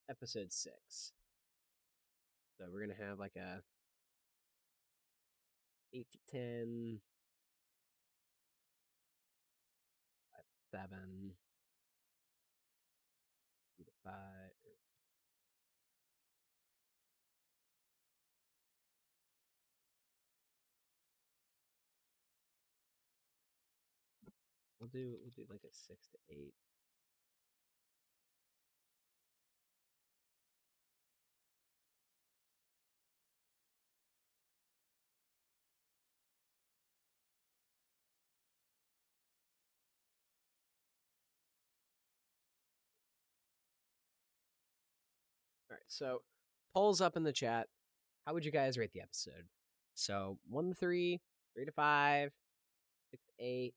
episode 6? So we're gonna have like a 8 to 10, 7, 2 to 5. We'll do like a 6 to 8. All right, so polls up in the chat. How would you guys rate the episode? So 1 to 3, 3 to 5, 6 to 8.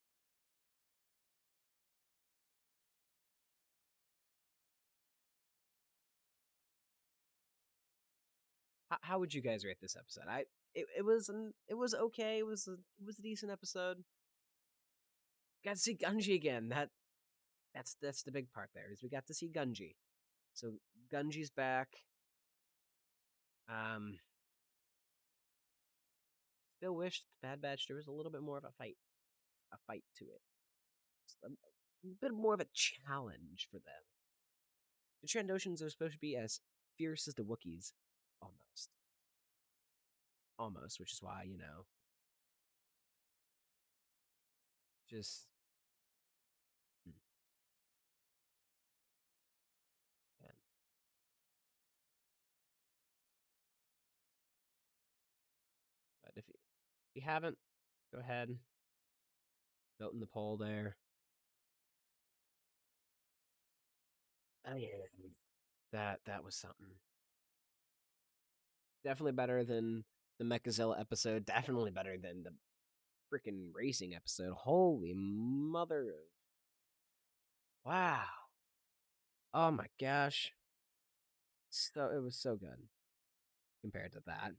How would you guys rate this episode? It was okay. It was a decent episode. Got to see Gunji again. That's the big part there is we got to see Gunji. So Gunji's back. Still wish the Bad Batch there was a little bit more of a fight to it. Just a bit more of a challenge for them. The Trandoshans are supposed to be as fierce as the Wookiees, almost, which is why just. Man. But if you haven't, go ahead, vote in the poll there. Oh yeah, that was something. Definitely better than the Mechazilla episode. Definitely better than the freaking racing episode. Holy mother of... Wow. Oh my gosh. So it was so good compared to that.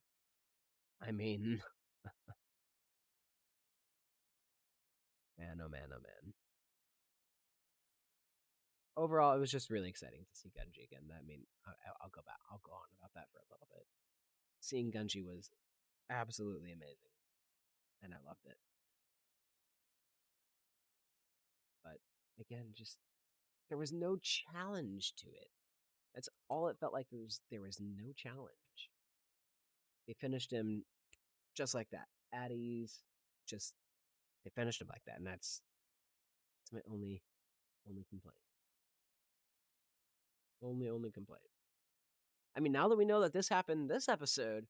I mean, man, oh man, oh man. Overall, it was just really exciting to see Gunji again. I mean, I'll go back. I'll go on about that for a little bit. Seeing Gunji was absolutely amazing, and I loved it. But again, just there was no challenge to it. That's all it felt like. There was no challenge. They finished him just like that, at ease. Just they finished him like that, and that's my only complaint. Only complaint. I mean, now that we know that this happened this episode,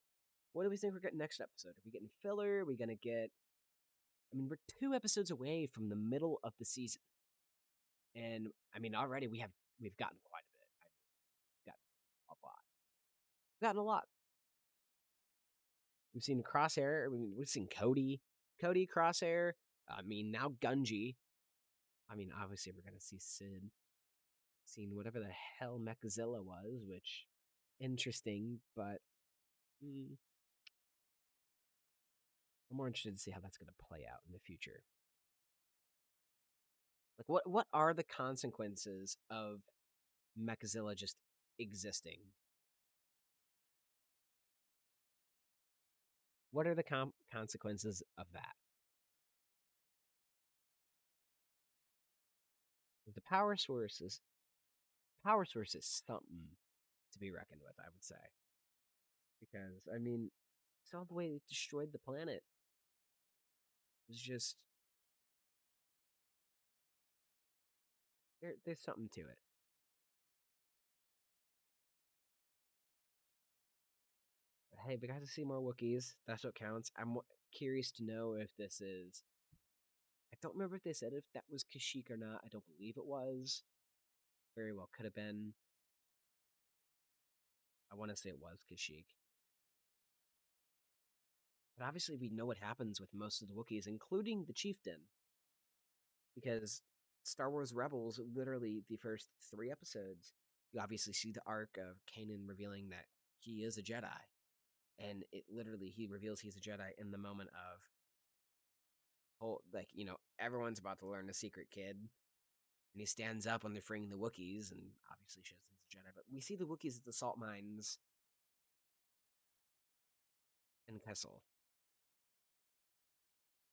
what do we think we're getting next episode? Are we getting filler? Are we gonna get? I mean, we're 2 episodes away from the middle of the season, and I mean, already we've gotten quite a bit. We've gotten a lot. We've gotten a lot. We've seen Crosshair. We've seen Cody, Crosshair. I mean, now Gunji. I mean, obviously we're gonna see Sid. Seen whatever the hell Mechazilla was, which interesting, but I'm more interested to see how that's gonna play out in the future. Like, what are the consequences of Mechazilla just existing? What are the consequences of that? The power source is something to be reckoned with, I would say. Because, I mean, saw the way it destroyed the planet. It was just... There's something to it. But hey, we got to see more Wookiees. That's what counts. I'm curious to know if this is... I don't remember if they said if that was Kashyyyk or not. I don't believe it was. Very well could have been. I want to say it was Kashyyyk. But obviously we know what happens with most of the Wookiees, including the Chieftain. Because Star Wars Rebels, literally the first 3 episodes, you obviously see the arc of Kanan revealing that he is a Jedi. And it literally, he reveals he's a Jedi in the moment of, everyone's about to learn the secret kid. And he stands up when they're freeing the Wookiees, and obviously shows he's a Jedi. But we see the Wookiees at the salt mines in Kessel.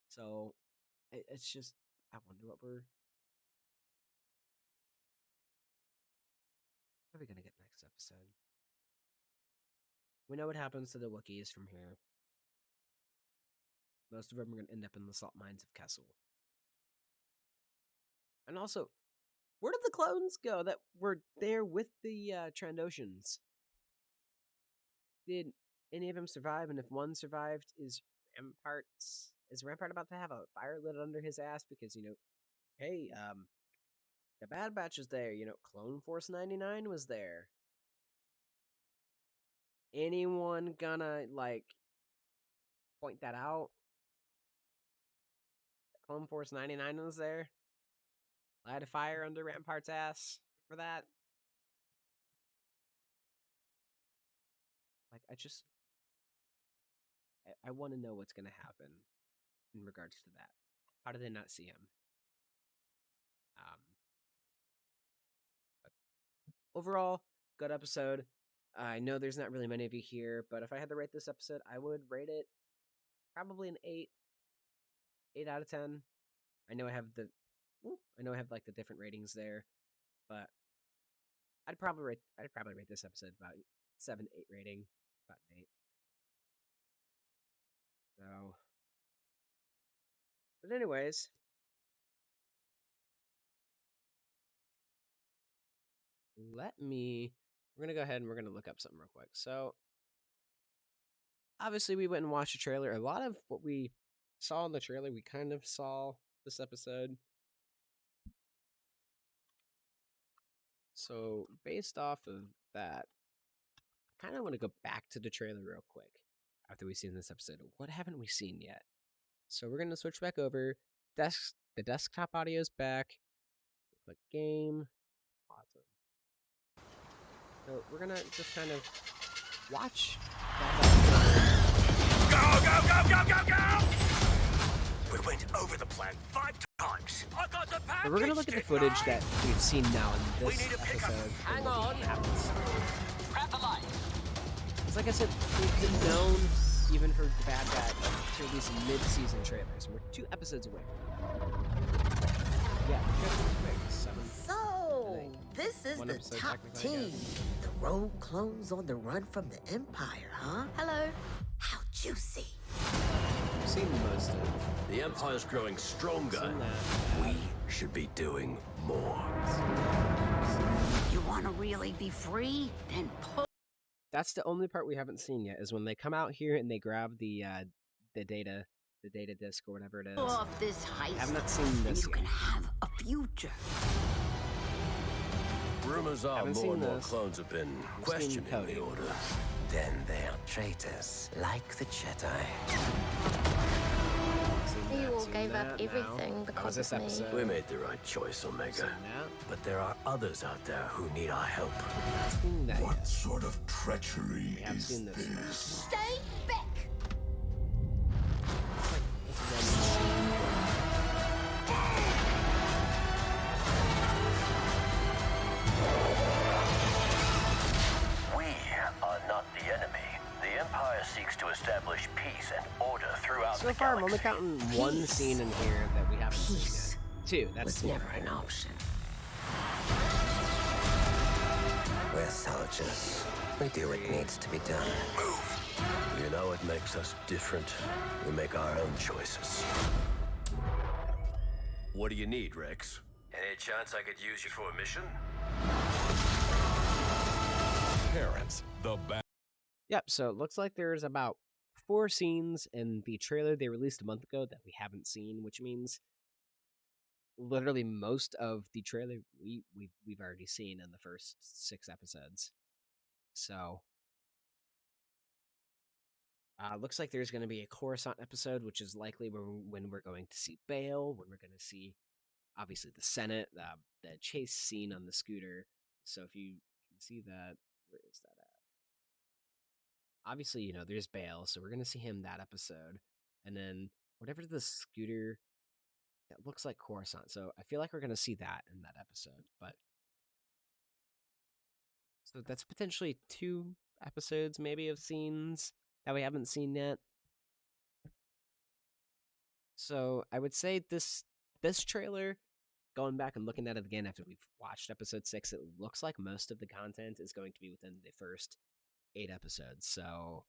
So, it's just, I wonder what are we going to get next episode? We know what happens to the Wookiees from here. Most of them are going to end up in the salt mines of Kessel. And also, where did the clones go that were there with the Trandoshans? Did any of them survive? And if one survived, is Rampart about to have a fire lit under his ass? Because, hey, the Bad Batch was there. Clone Force 99 was there. Anyone gonna, point that out? Clone Force 99 was there? Light a fire under Rampart's ass for that? I want to know what's going to happen in regards to that. How did they not see him? But overall, good episode. I know there's not really many of you here, but if I had to rate this episode, I would rate it probably an 8. 8 out of 10. I know I have the different ratings there, but I'd probably rate this episode about 7-8 rating, about an 8. So, but anyways, we're gonna go ahead and we're gonna look up something real quick. So, obviously, we went and watched the trailer. A lot of what we saw in the trailer, we kind of saw this episode. So, based off of that, I kind of want to go back to the trailer real quick after we've seen this episode. What haven't we seen yet? So, we're going to switch back over. The desktop audio is back. Click game. Awesome. So, we're going to just kind of watch that. Go! We went over the plan 5 times. I got the package. So we're going to look at the footage that we've seen now in this episode. Hang on. Grab the light. It's like I said, we've been known, even for the Bad Batch, to release mid-season trailers. We're 2 episodes away. Yeah, 2 episodes away. 7. So, this is the top team. The rogue clones on the run from the Empire, huh? Hello. How juicy. We've seen most of it. The Empire's growing stronger. We should be doing more. You want to really be free? Then pull. That's the only part we haven't seen yet, is when they come out here and they grab the data disk or whatever it is. Off this heist. I have not seen this You yet. can have a future. Rumors are more and more clones have been questioning the order. Then they are traitors, like the Jedi. You all gave up everything because of me. We made the right choice, Omega. But there are others out there who need our help. What sort of treachery is this? Stay back! We are not the enemy. The Empire seeks to establish peace and far, I'm only counting one scene in here that we haven't seen yet. Two, that's was never an option. We're soldiers. We do what needs to be done. You know what makes us different? We make our own choices. What do you need, Rex? Any chance I could use you for a mission? Parents, the bad. Yep, so it looks like there's about 4 scenes in the trailer they released a month ago that we haven't seen, which means literally most of the trailer we've already seen in the first 6 episodes. So looks like there's going to be a Coruscant episode, which is likely when we're going to see Bail, when we're going to see, obviously, the Senate, the chase scene on the scooter. So if you can see that, where is that at? Obviously, you know, there's Bail, so we're going to see him that episode. And then whatever the scooter, that looks like Coruscant. So I feel like we're going to see that in that episode. But so that's potentially 2 episodes maybe of scenes that we haven't seen yet. So I would say this trailer, going back and looking at it again after we've watched episode 6, it looks like most of the content is going to be within the first 8 episodes. So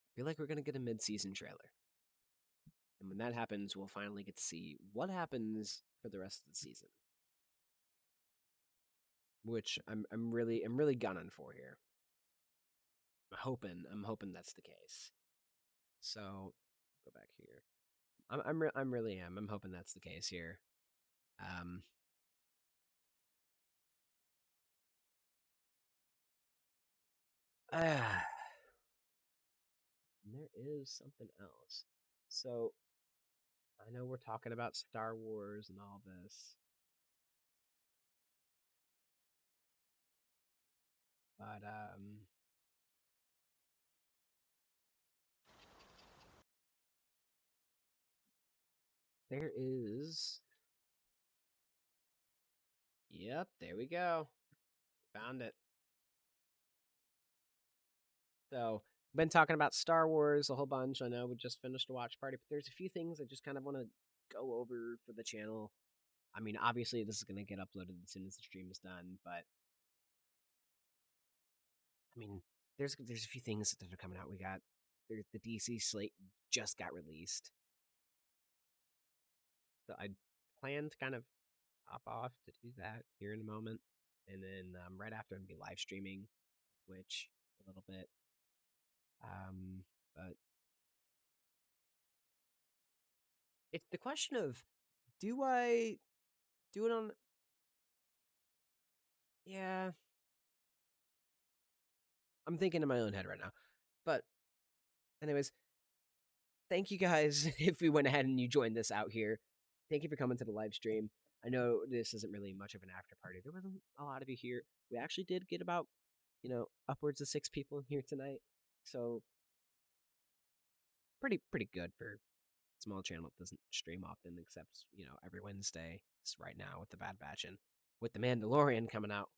I feel like we're going to get a mid-season trailer. And when that happens, we'll finally get to see what happens for the rest of the season. Which I'm really gunning for here. I'm hoping that's the case. So go back here. I'm hoping that's the case here. There is something else. So I know we're talking about Star Wars and all this, but there is. Yep, there we go. Found it. So, been talking about Star Wars a whole bunch. I know we just finished a watch party, but there's a few things I just kind of want to go over for the channel. I mean, obviously, this is going to get uploaded as soon as the stream is done, but I mean, there's a few things that are coming out. We got the DC slate just got released, so I plan to kind of hop off to do that here in a moment, and then right after I'm gonna be live streaming Twitch a little bit. But it's the question of, do I do it on? Yeah, I'm thinking in my own head right now. But anyways, thank you guys if we went ahead and you joined this out here. Thank you for coming to the live stream. I know this isn't really much of an after party. There wasn't a lot of you here. We actually did get about, upwards of 6 people in here tonight. So pretty good for a small channel that doesn't stream often, except, every Wednesday right now with the Bad Batch and with the Mandalorian coming out.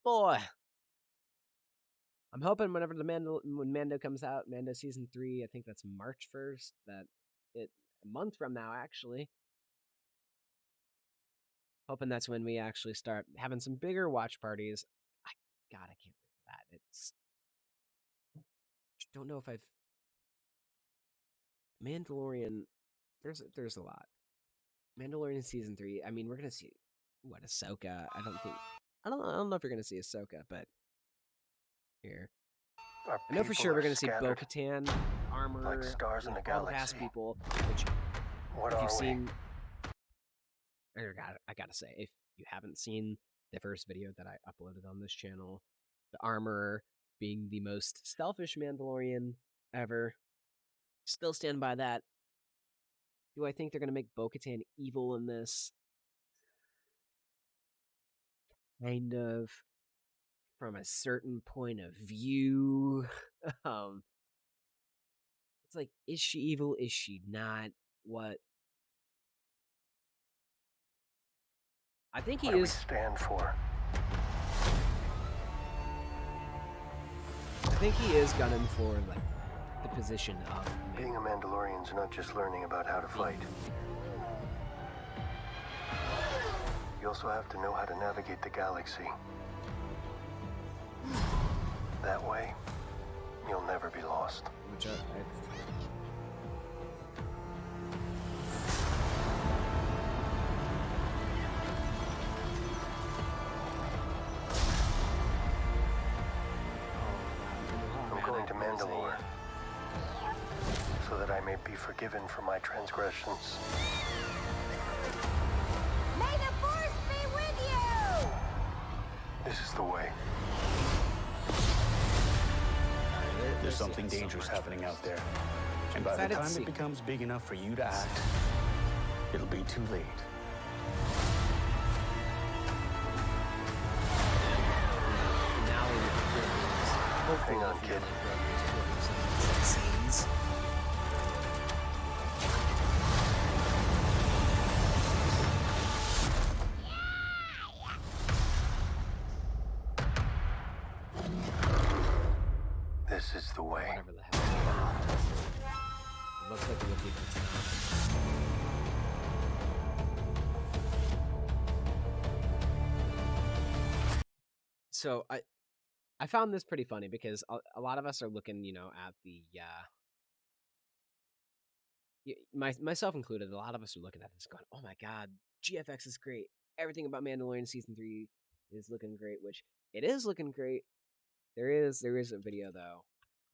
Boy, I'm hoping when Mando comes out, Mando season 3, I think that's March 1st, a month from now actually. Hoping that's when we actually start having some bigger watch parties. I can't wait for that. Don't know if I've Mandalorian. There's a lot. Mandalorian season 3. I mean, we're gonna see Ahsoka. I don't know if you're gonna see Ahsoka, but here. I know for sure we're gonna see Bo-Katan, Armor, like stars in the all the galaxy. past people. Which, What if are you've we? seen, I gotta say, if you haven't seen the first video that I uploaded on this channel, the Armorer being the most selfish Mandalorian ever, still stand by that. Do I think they're gonna make Bo-Katan evil in this? Kind of. From a certain point of view. It's like, is she evil? Is she not? What? I think he What do we is. stand for? I think he is gunning for the position of being a Mandalorian's not just learning about how to fight. You also have to know how to navigate the galaxy. That way, you'll never be lost. Which I'm going to Mandalore so that I may be forgiven for my transgressions. May the Force be with you! This is the way. There's something dangerous happening out there. And by the time it becomes big enough for you to act, it'll be too late. Hang on, kid. This is the way. Whatever the hell. It looks like it would be, but it's not. So I found this pretty funny because a lot of us are looking, you know, at the myself included. A lot of us are looking at this, going, "Oh my God, GFX is great. Everything about Mandalorian season 3 is looking great," which it is looking great. There is a video though.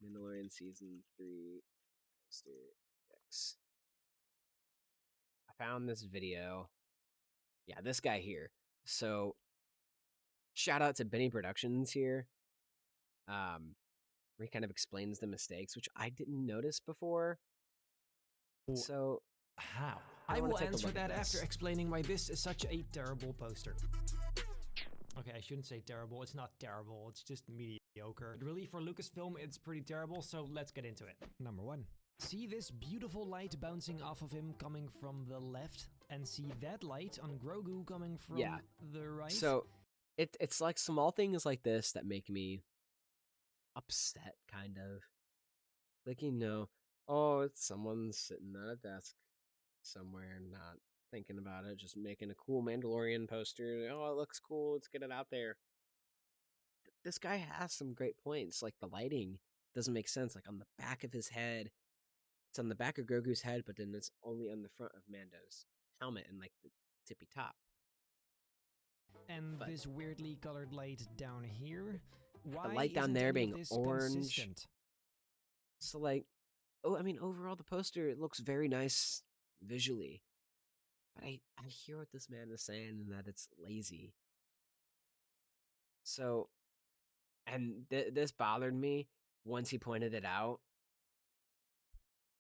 Mandalorian season 3 poster X. I found this video. Yeah, this guy here. So shout out to Benny Productions here. Where he kind of explains the mistakes, which I didn't notice before. So how? I will answer that after explaining why this is such a terrible poster. Okay, I shouldn't say terrible. It's not terrible. It's just mediocre. But really, for Lucasfilm, it's pretty terrible, so let's get into it. Number 1. See this beautiful light bouncing off of him coming from the left? And see that light on Grogu coming from the right? So it's like small things like this that make me upset, kind of. Like, you know, oh, it's someone sitting at a desk somewhere, not thinking about it, just making a cool Mandalorian poster. Oh, it looks cool. Let's get it out there. This guy has some great points. Like, the lighting doesn't make sense. Like, on the back of his head, it's on the back of Grogu's head, but then it's only on the front of Mando's helmet and, like, the tippy top. And this weirdly colored light down here. Why the light down there being orange. Consistent? So, like, I mean, overall, the poster, it looks very nice visually. But I hear what this man is saying, and that it's lazy. So, and this bothered me once he pointed it out.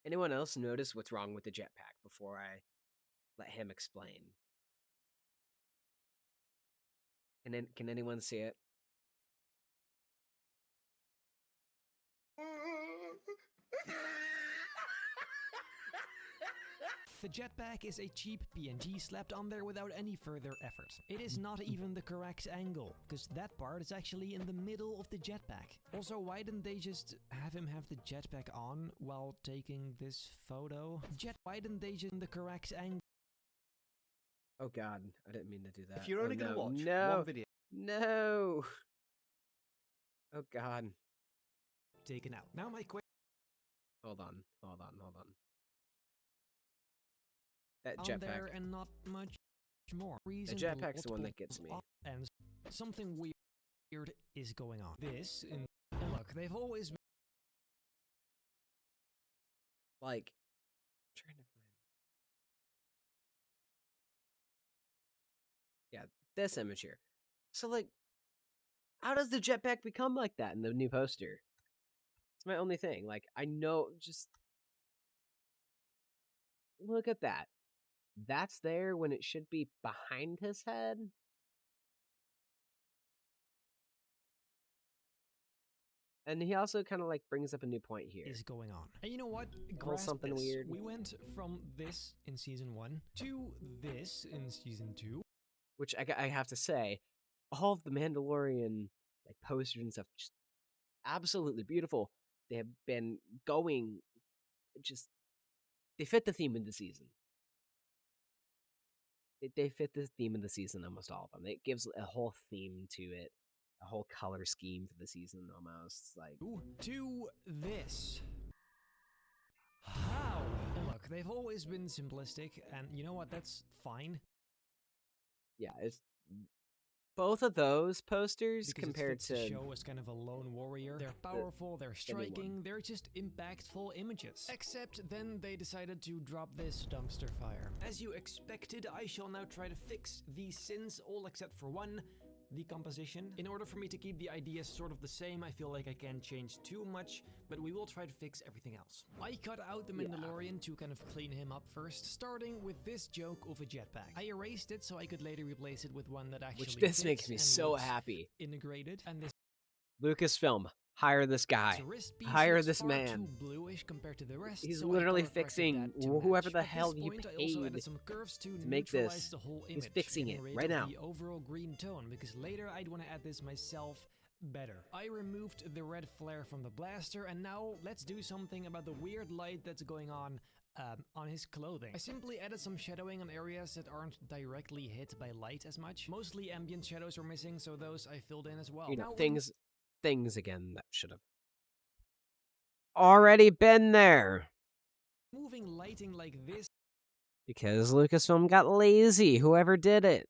Anyone else notice what's wrong with the jetpack before I let him explain? Can anyone see it? The jetpack is a cheap PNG slapped on there without any further effort. It is not even the correct angle, because that part is actually in the middle of the jetpack. Also, why didn't they just have him have the jetpack on while taking this photo? Why didn't they just the correct angle? Oh God, I didn't mean to do that. If you're only gonna watch one video. No! Oh God. Taken out. Now my question. Hold on. That jetpack. And not much more. The jetpack's the one that gets me. And something weird is going on. This, and look, they've always been like, I'm trying to find. Yeah, this image here. So, like, how does the jetpack become like that in the new poster? It's my only thing. Like, I know, just look at that. That's there when it should be behind his head. And he also kind of like brings up a new point here. Is going on. And you know what? Something this. weird. We went from this in season 1 to this in season 2. Which I have to say, all of the Mandalorian like posters and stuff, just absolutely beautiful. they have been going, just they fit the theme of the season. They fit the theme of the season, almost all of them. It gives a whole theme to it, a whole color scheme for the season, almost like. Ooh, to this. How? Look, they've always been simplistic, and you know what? That's fine. Yeah, it's both of those posters because compared to the show as kind of a lone warrior. They're powerful, they're striking, they're just impactful images. Except then they decided to drop this dumpster fire. As you expected, I shall now try to fix these sins, all except for one. The composition. In order for me to keep the ideas sort of the same, I feel like I can't change too much, but we will try to fix everything else. I cut out the Mandalorian to kind of clean him up first, starting with this joke of a jetpack. I erased it so I could later replace it with one that actually which this makes me so happy. Integrated, and this Lucasfilm, hire this guy. Hire this man. Bluish compared to the rest, He's so literally fixing whoever the hell you paid some curves to make this. The whole He's image, fixing it right now. The overall green tone, because later I'd want to add this myself better. I removed the red flare from the blaster, and now let's do something about the weird light that's going on his clothing. I simply added some shadowing on areas that aren't directly hit by light as much. Mostly ambient shadows were missing, so those I filled in as well. You know, things again that should have already been there. Moving lighting like this because Lucasfilm got lazy, whoever did it.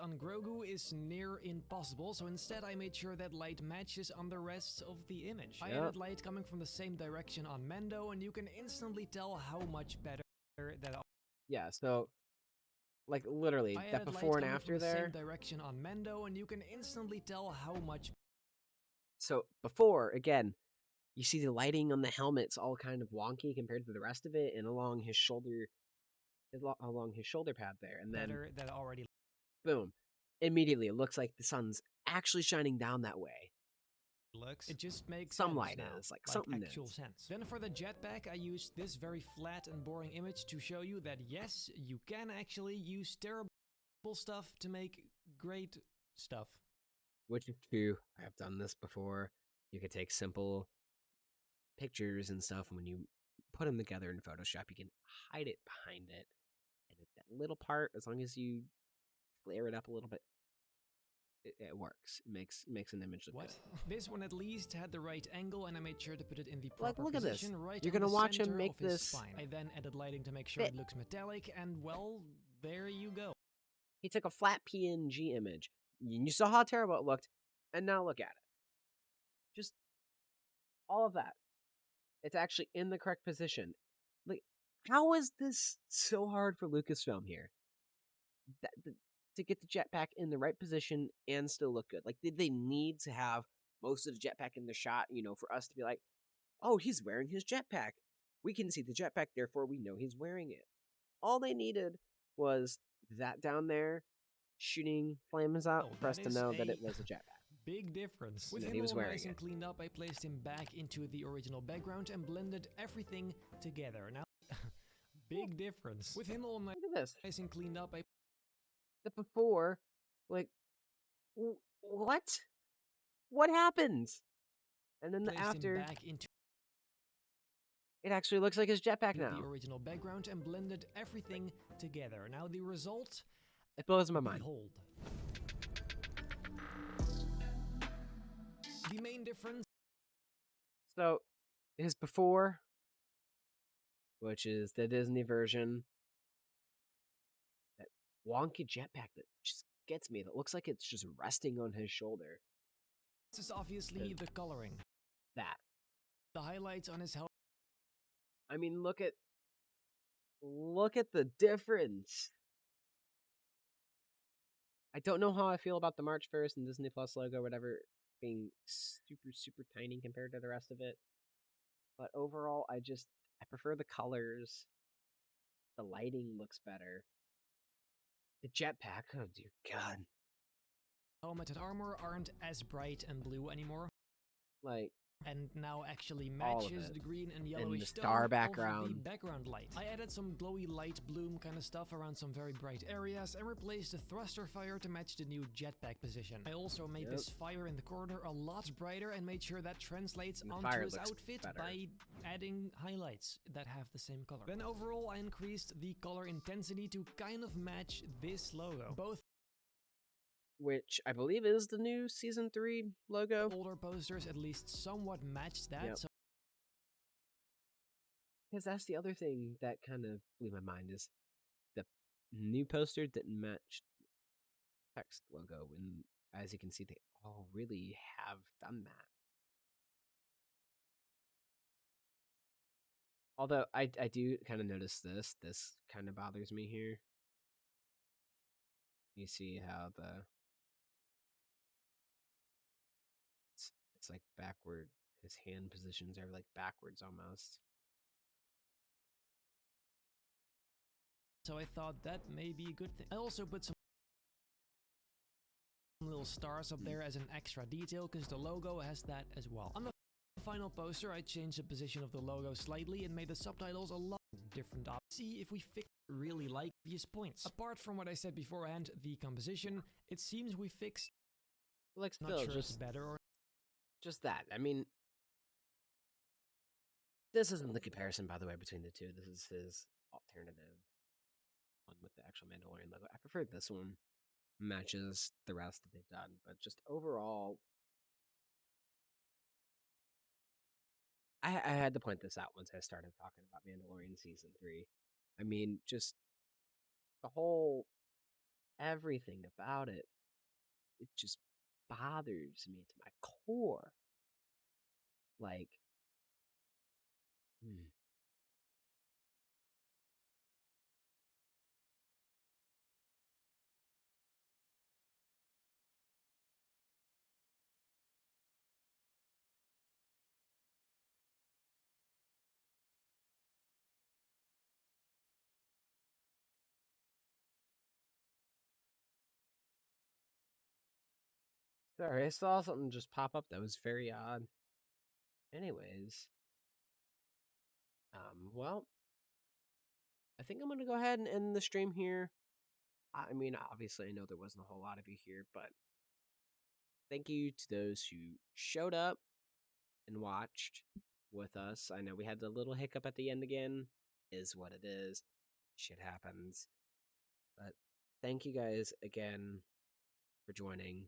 On Grogu is near impossible, so instead I made sure that light matches on the rest of the image. I added light coming from the same direction on Mando, and you can instantly tell how much better that. Yeah, so like literally that before and after there. Same direction on Mando, and you can instantly tell how much. So before, again, you see the lighting on the helmet's all kind of wonky compared to the rest of it, and along his shoulder pad there, and then that already. Boom! Immediately, it looks like the sun's actually shining down that way. It just makes some sense light now, is like something actual sense. Then for the jetpack, I used this very flat and boring image to show you that yes, you can actually use terrible stuff to make great stuff. Which is true. I have done this before. You could take simple pictures and stuff, and when you put them together in Photoshop, you can hide it behind it. And that little part, as long as you flare it up a little bit, it works. It makes an image look good. This one at least had the right angle, and I made sure to put it in the proper look position. At this. Right. You're gonna watch him make this. Spine. I then added lighting to make sure it looks metallic, and well, there you go. He took a flat PNG image. You saw how terrible it looked, and now look at it. Just all of that. It's actually in the correct position. Like, how is this so hard for Lucasfilm here? To get the jetpack in the right position and still look good. Like, did they need to have most of the jetpack in the shot, for us to be like, oh, he's wearing his jetpack. We can see the jetpack, therefore we know he's wearing it. All they needed was that down there shooting flames out for us to know that it was a jetpack. Big difference. With him all nice and cleaned up, I placed him back into the original background and blended everything together. Now, big difference. With him all nice and cleaned up, the before, like, what happened? And then the after, it actually looks like his jetpack now. The original background and blended everything together. Now the result, it blows my mind. Behold. The main difference. So, his before, which is the Disney version. Wonky jetpack that just gets me. That looks like it's just resting on his shoulder. This is obviously the coloring. The highlights on his helmet. I mean, look at the difference. I don't know how I feel about the March 1st and Disney Plus logo, whatever, being super, super tiny compared to the rest of it. But overall, I prefer the colors. The lighting looks better. The jetpack, oh dear God. Helmet and armor aren't as bright and blue anymore. Like, and now actually matches the green and yellowish the stone star background. of the background light. I added some glowy light bloom kind of stuff around some very bright areas and replaced the thruster fire to match the new jetpack position. I also made this fire in the corner a lot brighter and made sure that translates onto his outfit by adding highlights that have the same color. Then overall I increased the color intensity to kind of match this logo. Both which I believe is the new Season 3 logo. Older posters at least somewhat matched that. So because that's the other thing that kind of blew my mind is the new poster didn't match text logo, and as you can see, they all really have done that. Although I do kind of notice this kind of bothers me here. You see how it's like backward. His hand positions are like backwards almost. So I thought that may be a good thing. I also put some little stars up there as an extra detail because the logo has that as well. On the final poster, I changed the position of the logo slightly and made the subtitles a lot different. See if we fix really like these points. Apart from what I said beforehand, the composition, it seems we fixed. Like not still, sure just it's better or just that. I mean, this isn't the comparison, by the way, between the two. This is his alternative one with the actual Mandalorian logo. I prefer this one. Matches the rest that they've done, but just overall, I had to point this out once I started talking about Mandalorian Season 3. I mean, just the whole everything about it, it just bothers me to my core. Like, sorry, I saw something just pop up that was very odd. Anyways, well, I think I'm gonna go ahead and end the stream here. I mean, obviously, I know there wasn't a whole lot of you here, but thank you to those who showed up and watched with us. I know we had the little hiccup at the end again. Is what it is. Shit happens. But thank you guys again for joining.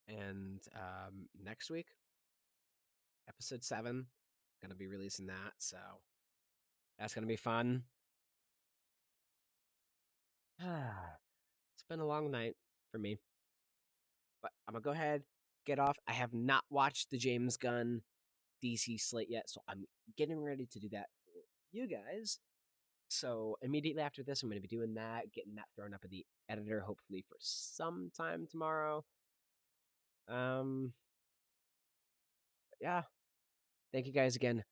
And next week, episode 7, gonna be releasing that, so that's gonna be fun. It's been a long night for me, but I'm gonna go ahead, get off. I have not watched the James Gunn DC slate yet, so I'm getting ready to do that for you guys. So immediately after this, I'm going to be doing that, getting that thrown up in the editor, hopefully for sometime tomorrow. Yeah. Thank you guys again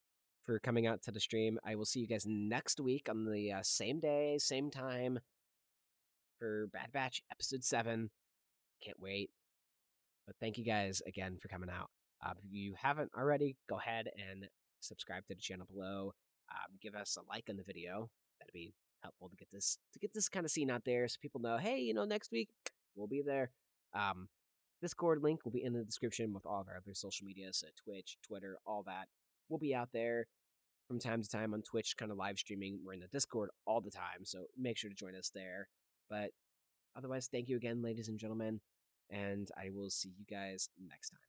for coming out to the stream. I will see you guys next week on the same day, same time for Bad Batch episode 7. Can't wait. But thank you guys again for coming out. If you haven't already, go ahead and subscribe to the channel below. Give us a like on the video. That'd be helpful to get this kind of scene out there so people know, hey, next week we'll be there. Discord link will be in the description with all of our other social media, so Twitch, Twitter, all that. We'll be out there from time to time on Twitch, kind of live streaming. We're in the Discord all the time, so make sure to join us there. But otherwise, thank you again, ladies and gentlemen, and I will see you guys next time.